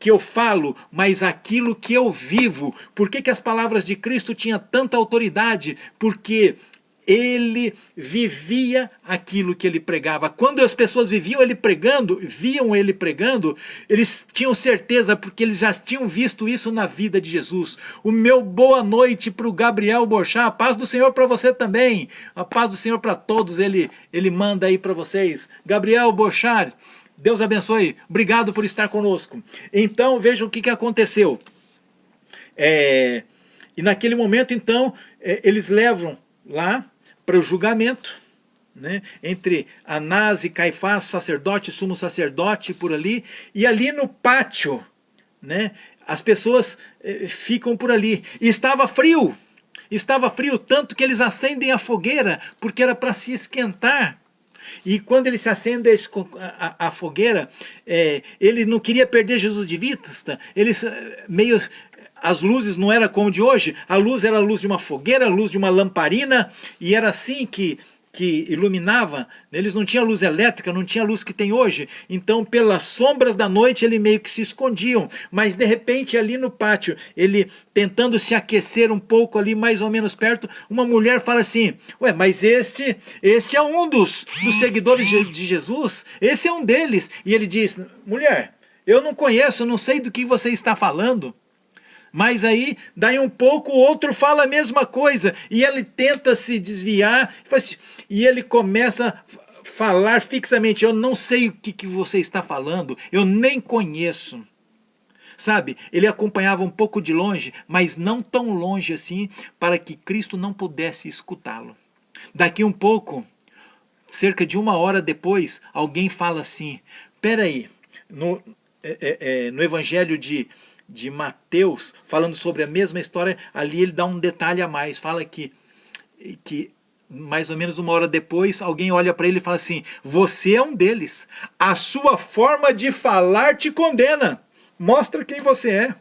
eu falo, mas aquilo que eu vivo. Por que as palavras de Cristo tinham tanta autoridade? Porque ele vivia aquilo que ele pregava. Quando as pessoas viam ele pregando, eles tinham certeza, porque eles já tinham visto isso na vida de Jesus. O meu boa noite para o Gabriel Borchá, a paz do Senhor para você também, a paz do Senhor para todos, ele manda aí para vocês. Gabriel Borchá, Deus abençoe, obrigado por estar conosco. Então veja o que aconteceu. E naquele momento então, eles levam lá para o julgamento, né, entre Anás e Caifás, sacerdote, sumo sacerdote, por ali, e ali no pátio, né, as pessoas ficam por ali. E estava frio tanto que eles acendem a fogueira, porque era para se esquentar. E quando ele se acende a fogueira, ele não queria perder Jesus de vista, eles meio... As luzes não era como de hoje, a luz era a luz de uma fogueira, a luz de uma lamparina, e era assim que iluminava. Eles não tinham luz elétrica, não tinha luz que tem hoje, então pelas sombras da noite ele meio que se escondiam, mas de repente ali no pátio, ele tentando se aquecer um pouco ali mais ou menos perto, uma mulher fala assim, ué, mas este é um dos seguidores de Jesus, esse é um deles, e ele diz, mulher, eu não conheço, não sei do que você está falando. Mas aí, daí um pouco, o outro fala a mesma coisa, e ele tenta se desviar, e ele começa a falar fixamente, eu não sei o que você está falando, eu nem conheço. Sabe, ele acompanhava um pouco de longe, mas não tão longe assim, para que Cristo não pudesse escutá-lo. Daqui um pouco, cerca de 1 hora depois, alguém fala assim, peraí, no Evangelho de Mateus, falando sobre a mesma história, ali ele dá um detalhe a mais, fala que mais ou menos 1 hora depois, alguém olha para ele e fala assim, você é um deles, a sua forma de falar te condena, mostra quem você é,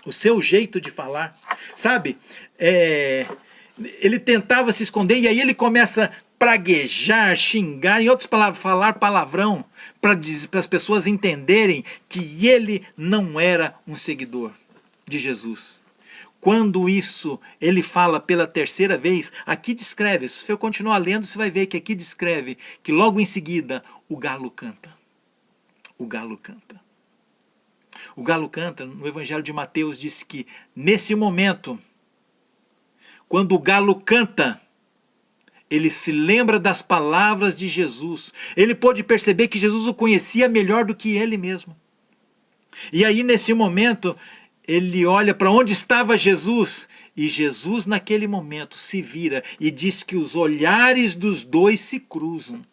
o seu jeito de falar, sabe, ele tentava se esconder e aí ele começa a praguejar, xingar, em outras palavras, falar palavrão, para as pessoas entenderem que ele não era um seguidor de Jesus. Quando isso ele fala pela terceira vez, aqui descreve, se eu continuar lendo, você vai ver que aqui descreve que logo em seguida o galo canta. O galo canta. O galo canta, no Evangelho de Mateus diz que nesse momento, quando o galo canta, ele se lembra das palavras de Jesus. Ele pôde perceber que Jesus o conhecia melhor do que ele mesmo. E aí nesse momento, ele olha para onde estava Jesus. E Jesus naquele momento se vira e diz que os olhares dos dois se cruzam.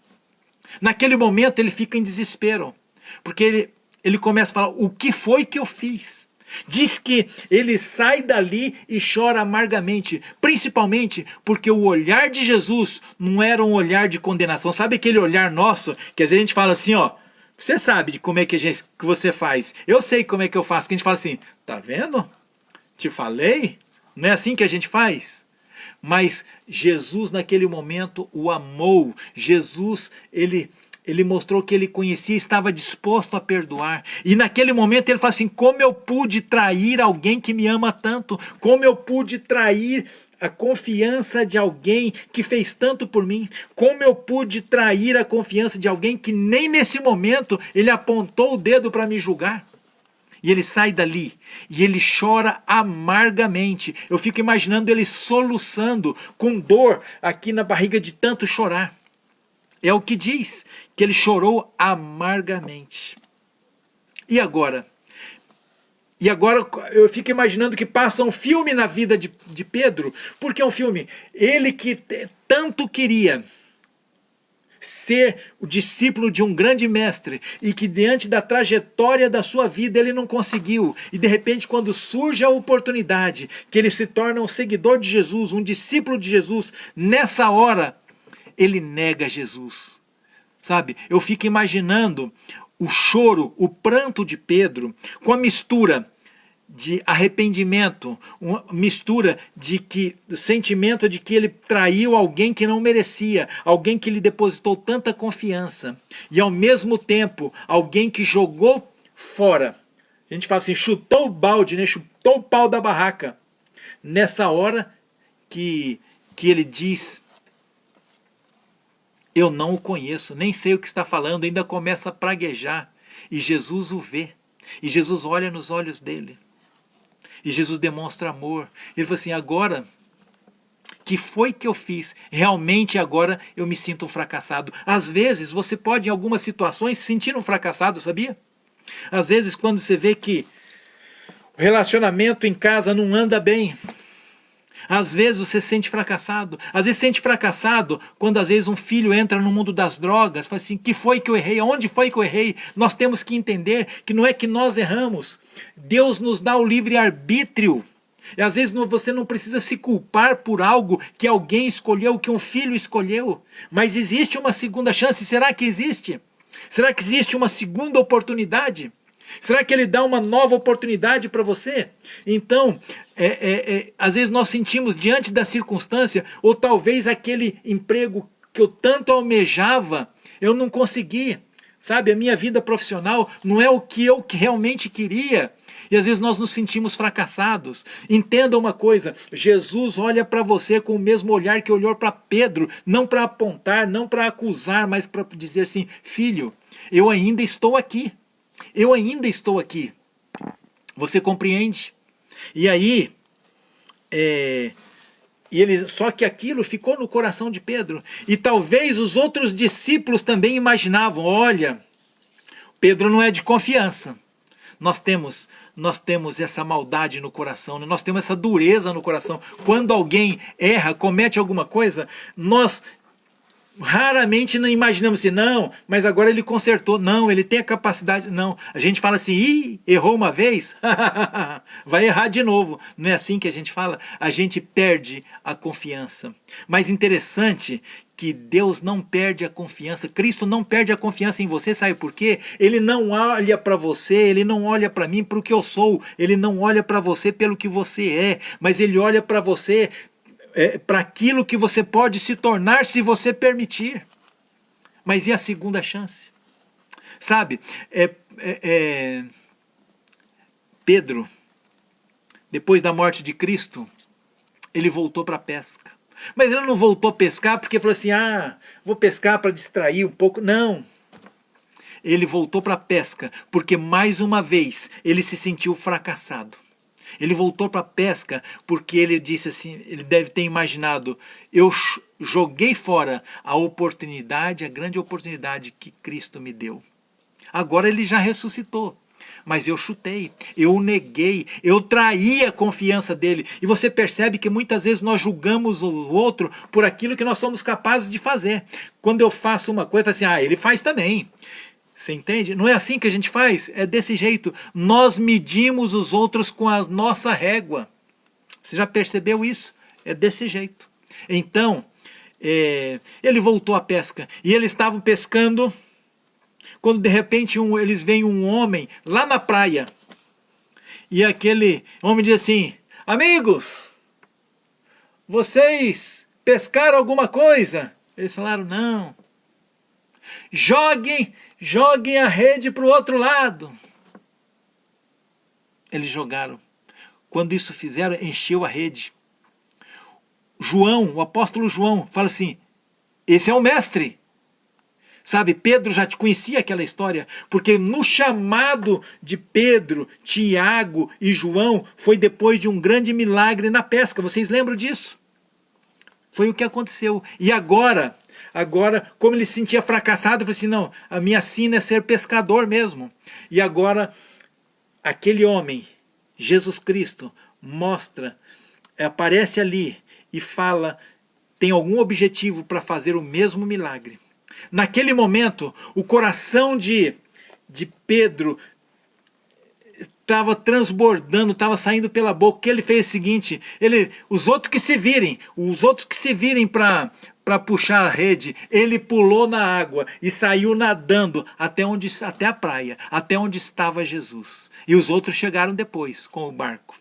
Naquele momento ele fica em desespero. Porque ele começa a falar, o que foi que eu fiz? Diz que ele sai dali e chora amargamente, principalmente porque o olhar de Jesus não era um olhar de condenação. Sabe aquele olhar nosso, que às vezes a gente fala assim, ó, você sabe de como é que você faz, eu sei como é que eu faço, que a gente fala assim, tá vendo? Te falei? Não é assim que a gente faz? Mas Jesus naquele momento o amou, Jesus, ele mostrou que ele conhecia e estava disposto a perdoar. E naquele momento ele fala assim, como eu pude trair alguém que me ama tanto? Como eu pude trair a confiança de alguém que fez tanto por mim? Como eu pude trair a confiança de alguém que nem nesse momento ele apontou o dedo para me julgar? E ele sai dali e ele chora amargamente. Eu fico imaginando ele soluçando com dor aqui na barriga de tanto chorar. É o que diz, que ele chorou amargamente. E agora? E agora eu fico imaginando que passa um filme na vida de Pedro. Por que um filme? Ele que tanto queria ser o discípulo de um grande mestre e que diante da trajetória da sua vida ele não conseguiu. E de repente quando surge a oportunidade que ele se torna um seguidor de Jesus, um discípulo de Jesus, nessa hora ele nega Jesus, sabe? Eu fico imaginando o choro, o pranto de Pedro, com a mistura de arrependimento, uma mistura do sentimento de que ele traiu alguém que não merecia, alguém que lhe depositou tanta confiança, e ao mesmo tempo, alguém que jogou fora. A gente fala assim, chutou o balde, né? Chutou o pau da barraca. Nessa hora que ele diz, eu não o conheço, nem sei o que está falando, ainda começa a praguejar. E Jesus o vê. E Jesus olha nos olhos dele. E Jesus demonstra amor. Ele fala assim, agora, que foi que eu fiz? Realmente agora eu me sinto um fracassado. Às vezes você pode em algumas situações se sentir um fracassado, sabia? Às vezes quando você vê que o relacionamento em casa não anda bem, Às vezes você se sente fracassado. Às vezes se sente fracassado quando às vezes um filho entra no mundo das drogas. Fala assim, que foi que eu errei? Onde foi que eu errei? Nós temos que entender que não é que nós erramos. Deus nos dá o livre-arbítrio. E às vezes você não precisa se culpar por algo que alguém escolheu, que um filho escolheu. Mas existe uma segunda chance. Será que existe? Será que existe uma segunda oportunidade? Será que ele dá uma nova oportunidade para você? Então, às vezes nós sentimos diante da circunstância, ou talvez aquele emprego que eu tanto almejava, eu não consegui. Sabe, a minha vida profissional não é o que eu realmente queria. E às vezes nós nos sentimos fracassados. Entenda uma coisa, Jesus olha para você com o mesmo olhar que olhou para Pedro, não para apontar, não para acusar, mas para dizer assim, filho, eu ainda estou aqui. Eu ainda estou aqui. Você compreende? E aí, só que aquilo ficou no coração de Pedro. E talvez os outros discípulos também imaginavam, olha, Pedro não é de confiança. Nós temos essa maldade no coração, nós temos essa dureza no coração. Quando alguém erra, comete alguma coisa, nós raramente não imaginamos assim, não, mas agora ele consertou, não, ele tem a capacidade, não. A gente fala assim, ih, errou uma vez, vai errar de novo. Não é assim que a gente fala? A gente perde a confiança. Mas interessante que Deus não perde a confiança, Cristo não perde a confiança em você, sabe por quê? Ele não olha para você, ele não olha para mim para o que eu sou, ele não olha para você pelo que você é, mas ele olha para você para aquilo que você pode se tornar se você permitir. Mas e a segunda chance? Sabe, Pedro, depois da morte de Cristo, ele voltou para a pesca. Mas ele não voltou a pescar porque falou assim, vou pescar para distrair um pouco. Não. Ele voltou para a pesca porque mais uma vez ele se sentiu fracassado. Ele voltou para a pesca porque ele disse assim, ele deve ter imaginado, eu joguei fora a oportunidade, a grande oportunidade que Cristo me deu. Agora ele já ressuscitou, mas eu chutei, eu neguei, eu traí a confiança dele. E você percebe que muitas vezes nós julgamos o outro por aquilo que nós somos capazes de fazer. Quando eu faço uma coisa, assim, ele faz também. Você entende? Não é assim que a gente faz? É desse jeito. Nós medimos os outros com a nossa régua. Você já percebeu isso? É desse jeito. Então, ele voltou à pesca. E eles estavam pescando, quando de repente eles veem um homem lá na praia. E aquele homem diz assim, amigos, vocês pescaram alguma coisa? Eles falaram, não. Joguem a rede para o outro lado. Eles jogaram. Quando isso fizeram, encheu a rede. João, o apóstolo João, fala assim, esse é o mestre. Sabe, Pedro já te conhecia aquela história, porque no chamado de Pedro, Tiago e João, foi depois de um grande milagre na pesca. Vocês lembram disso? Foi o que aconteceu. E agora, como ele se sentia fracassado, ele falou assim, não, a minha sina é ser pescador mesmo. E agora, aquele homem, Jesus Cristo, aparece ali e fala, tem algum objetivo para fazer o mesmo milagre. Naquele momento, o coração de Pedro estava transbordando, estava saindo pela boca, que ele fez o seguinte, os outros que se virem para puxar a rede, ele pulou na água e saiu nadando até a praia, até onde estava Jesus. E os outros chegaram depois com o barco.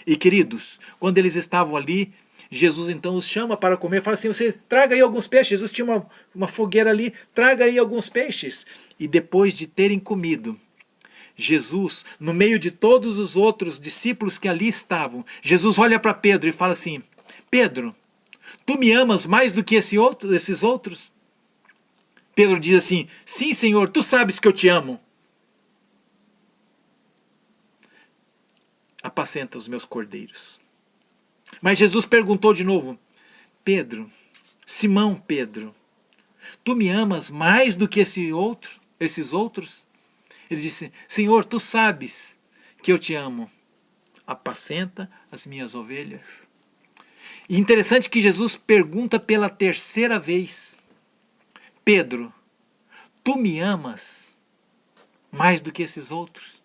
E queridos, quando eles estavam ali, Jesus então os chama para comer, fala assim, você traga aí alguns peixes. Jesus tinha uma fogueira ali, traga aí alguns peixes. E depois de terem comido, Jesus, no meio de todos os outros discípulos que ali estavam, Jesus olha para Pedro e fala assim, Pedro, tu me amas mais do que esses outros? Pedro diz assim, sim, Senhor, tu sabes que eu te amo. Apacenta os meus cordeiros. Mas Jesus perguntou de novo, Pedro, Simão Pedro, tu me amas mais do que esses outros? Ele disse, Senhor, tu sabes que eu te amo. Apacenta as minhas ovelhas. E interessante que Jesus pergunta pela terceira vez: Pedro, tu me amas mais do que esses outros?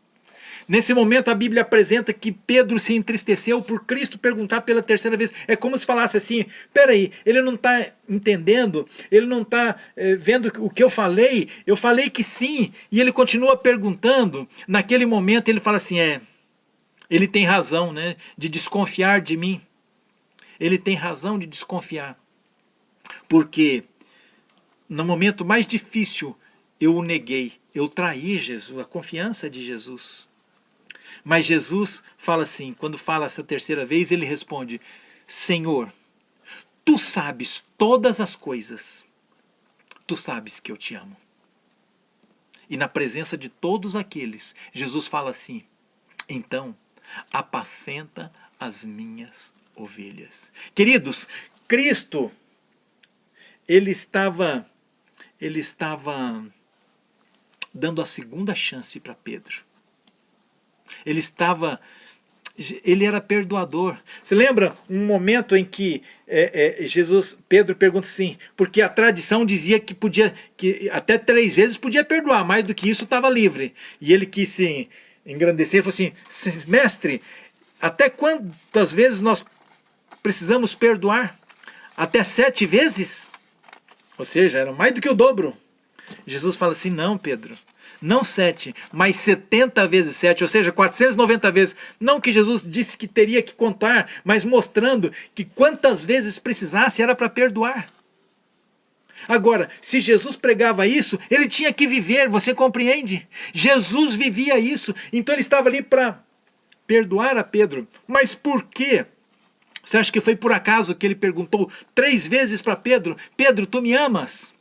Nesse momento a Bíblia apresenta que Pedro se entristeceu por Cristo perguntar pela terceira vez. É como se falasse assim, peraí, ele não está entendendo, ele não está vendo o que eu falei que sim, e ele continua perguntando. Naquele momento ele fala assim, ele tem razão, né, de desconfiar de mim. Ele tem razão de desconfiar. Porque no momento mais difícil eu o neguei, eu traí Jesus, a confiança de Jesus. Mas Jesus fala assim, quando fala essa terceira vez, ele responde, Senhor, tu sabes todas as coisas, tu sabes que eu te amo. E na presença de todos aqueles, Jesus fala assim, então, apacenta as minhas ovelhas. Queridos, Cristo, ele estava dando a segunda chance para Pedro. Ele era perdoador. Você lembra um momento em que Pedro pergunta assim, porque a tradição dizia que até 3 vezes podia perdoar, mais do que isso estava livre. E ele quis se engrandecer e falou assim, mestre, até quantas vezes nós precisamos perdoar? Até 7 vezes? Ou seja, era mais do que o dobro. Jesus fala assim, não, Pedro, não 7, mas 70 vezes 7, ou seja, 490 vezes. Não que Jesus disse que teria que contar, mas mostrando que quantas vezes precisasse era para perdoar. Agora, se Jesus pregava isso, ele tinha que viver, você compreende? Jesus vivia isso, então ele estava ali para perdoar a Pedro. Mas por quê? Você acha que foi por acaso que ele perguntou 3 vezes para Pedro, Pedro, tu me amas?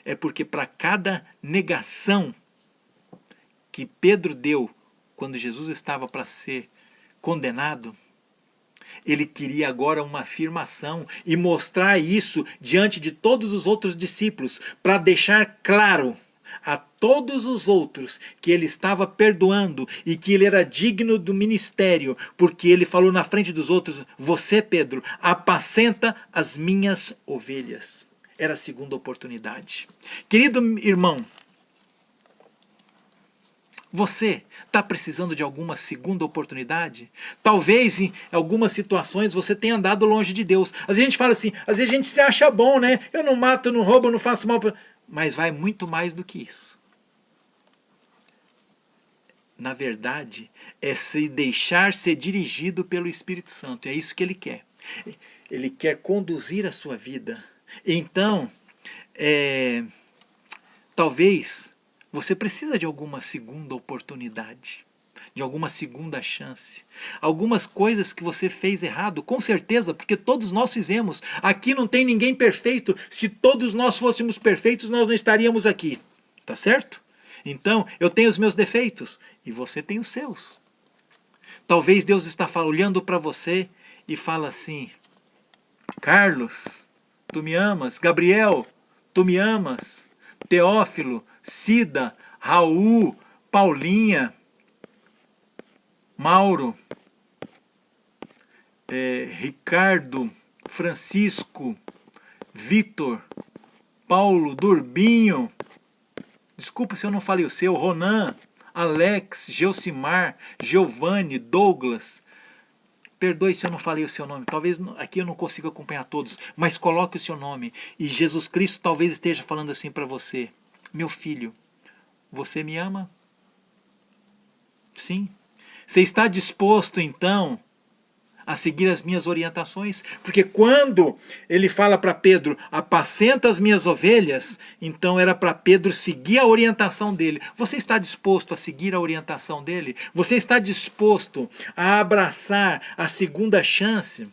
É porque para cada negação que Pedro deu quando Jesus estava para ser condenado, ele queria agora uma afirmação e mostrar isso diante de todos os outros discípulos, para deixar claro a todos os outros que ele estava perdoando e que ele era digno do ministério, porque ele falou na frente dos outros, você, Pedro, apacenta as minhas ovelhas. Era a segunda oportunidade. Querido irmão, você está precisando de alguma segunda oportunidade? Talvez em algumas situações você tenha andado longe de Deus. Às vezes a gente fala assim, às vezes a gente se acha bom, né? Eu não mato, não roubo, não faço mal. Mas vai muito mais do que isso. Na verdade, é se deixar ser dirigido pelo Espírito Santo. É isso que ele quer. Ele quer conduzir a sua vida. Então, talvez você precisa de alguma segunda oportunidade, de alguma segunda chance. Algumas coisas que você fez errado, com certeza, porque todos nós fizemos. Aqui não tem ninguém perfeito. Se todos nós fôssemos perfeitos, nós não estaríamos aqui. Tá certo? Então, eu tenho os meus defeitos e você tem os seus. Talvez Deus está olhando para você e fala assim, Carlos, tu me amas? Gabriel, tu me amas? Teófilo, Cida, Raul, Paulinha, Mauro, Ricardo, Francisco, Vitor, Paulo, Durbinho, desculpa se eu não falei o seu, Ronan, Alex, Geucimar, Giovanni, Douglas. Perdoe se eu não falei o seu nome, talvez aqui eu não consiga acompanhar todos, mas coloque o seu nome. E Jesus Cristo talvez esteja falando assim para você, meu filho, você me ama? Sim? Você está disposto então a seguir as minhas orientações? Porque quando ele fala para Pedro, apacenta as minhas ovelhas, então era para Pedro seguir a orientação dele. Você está disposto a seguir a orientação dele? Você está disposto a abraçar a segunda chance?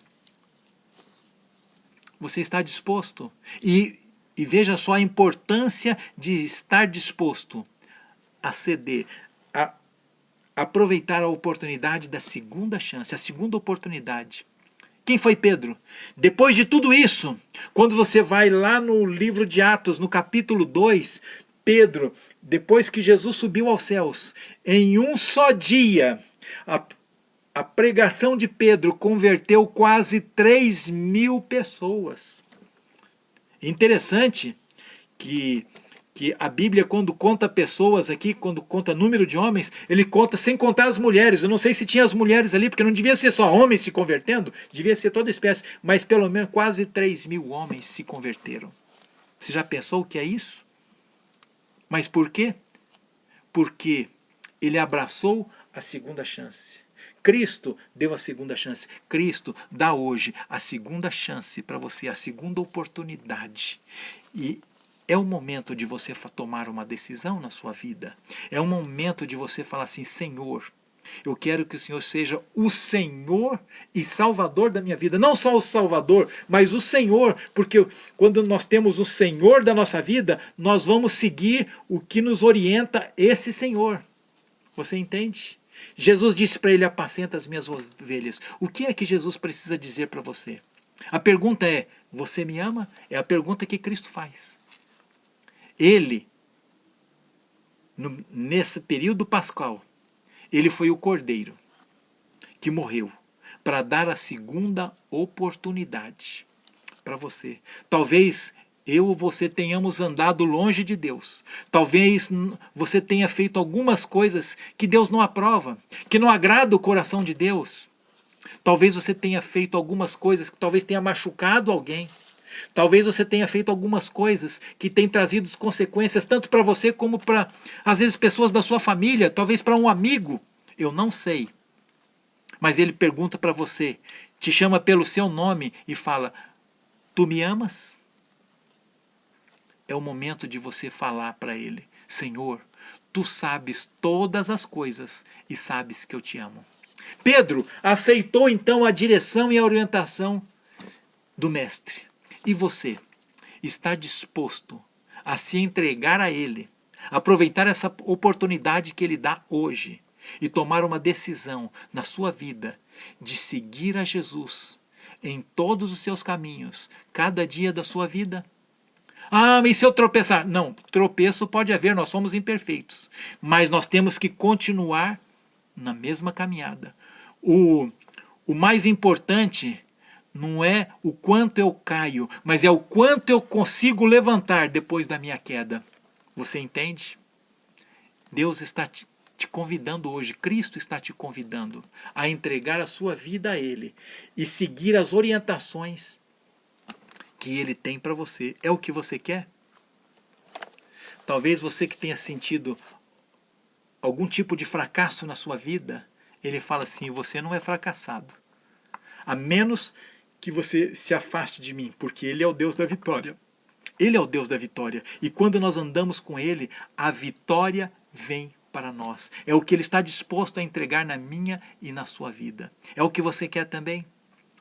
Você está disposto? E veja só a importância de estar disposto a ceder, a aproveitar a oportunidade da segunda chance, a segunda oportunidade. Quem foi Pedro? Depois de tudo isso, quando você vai lá no livro de Atos, no capítulo 2, Pedro, depois que Jesus subiu aos céus, em um só dia, A pregação de Pedro converteu quase 3.000 pessoas. Interessante que a Bíblia, quando conta pessoas aqui, quando conta número de homens, ele conta sem contar as mulheres. Eu não sei se tinha as mulheres ali, porque não devia ser só homens se convertendo, devia ser toda espécie, mas pelo menos quase 3.000 homens se converteram. Você já pensou o que é isso? Mas por quê? Porque ele abraçou a segunda chance. Cristo deu a segunda chance. Cristo dá hoje a segunda chance para você, a segunda oportunidade. E é o momento de você tomar uma decisão na sua vida. É o momento de você falar assim: Senhor, eu quero que o Senhor seja o Senhor e Salvador da minha vida. Não só o Salvador, mas o Senhor. Porque quando nós temos o Senhor da nossa vida, nós vamos seguir o que nos orienta esse Senhor. Você entende? Jesus disse para ele: apacenta as minhas ovelhas. O que é que Jesus precisa dizer para você? A pergunta é: você me ama? É a pergunta que Cristo faz. Ele, nesse período pascal, ele foi o cordeiro que morreu para dar a segunda oportunidade para você. Talvez eu ou você tenhamos andado longe de Deus. Talvez você tenha feito algumas coisas que Deus não aprova, que não agrada o coração de Deus. Talvez você tenha feito algumas coisas que talvez tenha machucado alguém. Talvez você tenha feito algumas coisas que têm trazido consequências tanto para você como para, às vezes, pessoas da sua família, talvez para um amigo. Eu não sei. Mas ele pergunta para você, te chama pelo seu nome e fala: tu me amas? É o momento de você falar para ele: Senhor, tu sabes todas as coisas e sabes que eu te amo. Pedro aceitou então a direção e a orientação do mestre. E você está disposto a se entregar a ele, aproveitar essa oportunidade que ele dá hoje e tomar uma decisão na sua vida de seguir a Jesus em todos os seus caminhos, cada dia da sua vida? Ah, mas se eu tropeçar? Não, tropeço pode haver, nós somos imperfeitos, mas nós temos que continuar na mesma caminhada. O mais importante não é o quanto eu caio, mas é o quanto eu consigo levantar depois da minha queda. Você entende? Deus está te convidando hoje, Cristo está te convidando a entregar a sua vida a Ele e seguir as orientações que Ele tem para você. É o que você quer? Talvez você que tenha sentido algum tipo de fracasso na sua vida, Ele fala assim: você não é fracassado, a menos que você se afaste de mim, porque Ele é o Deus da vitória. Ele é o Deus da vitória. E quando nós andamos com Ele, a vitória vem para nós. É o que Ele está disposto a entregar na minha e na sua vida. É o que você quer também?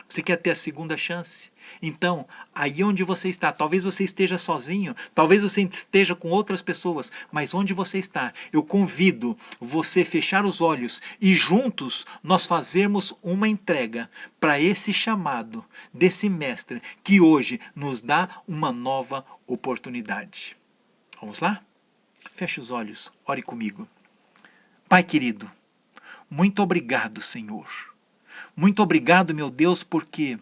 Você quer ter a segunda chance? Então, aí onde você está, talvez você esteja sozinho, talvez você esteja com outras pessoas, mas onde você está, eu convido você a fechar os olhos e juntos nós fazermos uma entrega para esse chamado desse mestre que hoje nos dá uma nova oportunidade. Vamos lá? Feche os olhos, ore comigo. Pai querido, muito obrigado, Senhor. Muito obrigado, meu Deus, porque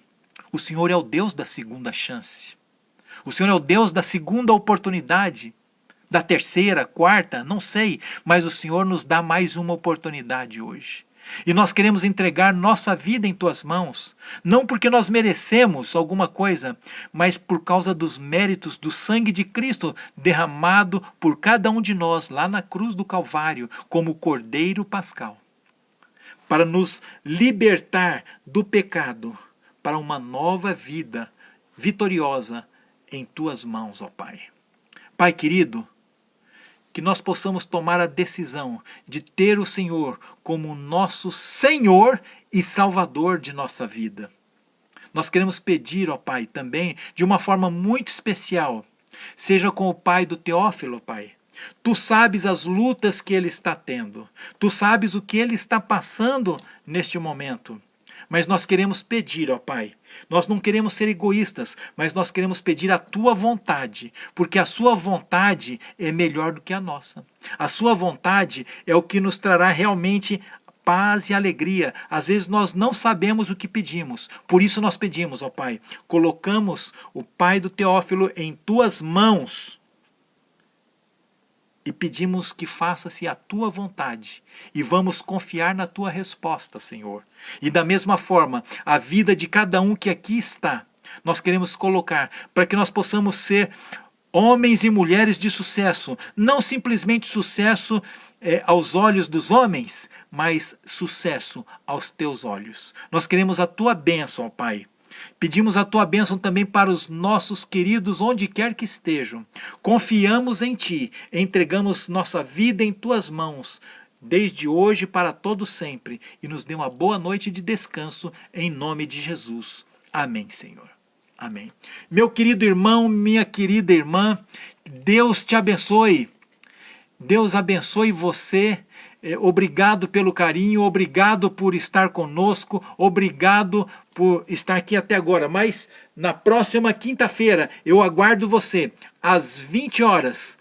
o Senhor é o Deus da segunda chance. O Senhor é o Deus da segunda oportunidade, da terceira, quarta, não sei, mas o Senhor nos dá mais uma oportunidade hoje. E nós queremos entregar nossa vida em Tuas mãos, não porque nós merecemos alguma coisa, mas por causa dos méritos do sangue de Cristo derramado por cada um de nós lá na cruz do Calvário, como Cordeiro Pascal, para nos libertar do pecado, para uma nova vida vitoriosa em Tuas mãos, ó Pai. Pai querido, que nós possamos tomar a decisão de ter o Senhor como nosso Senhor e Salvador de nossa vida. Nós queremos pedir, ó Pai, também, de uma forma muito especial, seja com o pai do Teófilo, Pai. Tu sabes as lutas que ele está tendo. Tu sabes o que ele está passando neste momento. Mas nós queremos pedir, ó Pai. Nós não queremos ser egoístas, mas nós queremos pedir a Tua vontade, porque a Sua vontade é melhor do que a nossa. A Sua vontade é o que nos trará realmente paz e alegria. Às vezes nós não sabemos o que pedimos, por isso nós pedimos, ó Pai. Colocamos o pai do Teófilo em tuas mãos e pedimos que faça-se a tua vontade. E vamos confiar na tua resposta, Senhor. E da mesma forma, a vida de cada um que aqui está, nós queremos colocar para que nós possamos ser homens e mulheres de sucesso. Não simplesmente sucesso aos olhos dos homens, mas sucesso aos teus olhos. Nós queremos a tua bênção, ó Pai. Pedimos a tua bênção também para os nossos queridos, onde quer que estejam. Confiamos em ti, entregamos nossa vida em tuas mãos, desde hoje para todo sempre, e nos dê uma boa noite de descanso, em nome de Jesus. Amém, Senhor. Amém. Meu querido irmão, minha querida irmã, Deus te abençoe. Deus abençoe você. Obrigado pelo carinho, obrigado por estar conosco, obrigado por estar aqui até agora. Mas na próxima quinta-feira eu aguardo você às 20 horas.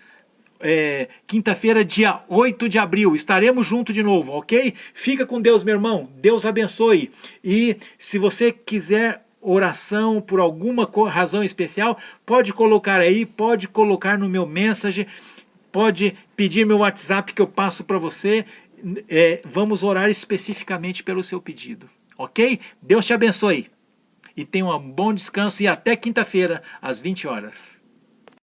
Quinta-feira, dia 8 de abril, estaremos juntos de novo, ok? Fica com Deus, meu irmão. Deus abençoe. E se você quiser oração por alguma razão especial, pode colocar aí, pode colocar no meu message, pode pedir meu WhatsApp que eu passo para você. Vamos orar especificamente pelo seu pedido, ok? Deus te abençoe e tenha um bom descanso e até quinta-feira às 20 horas.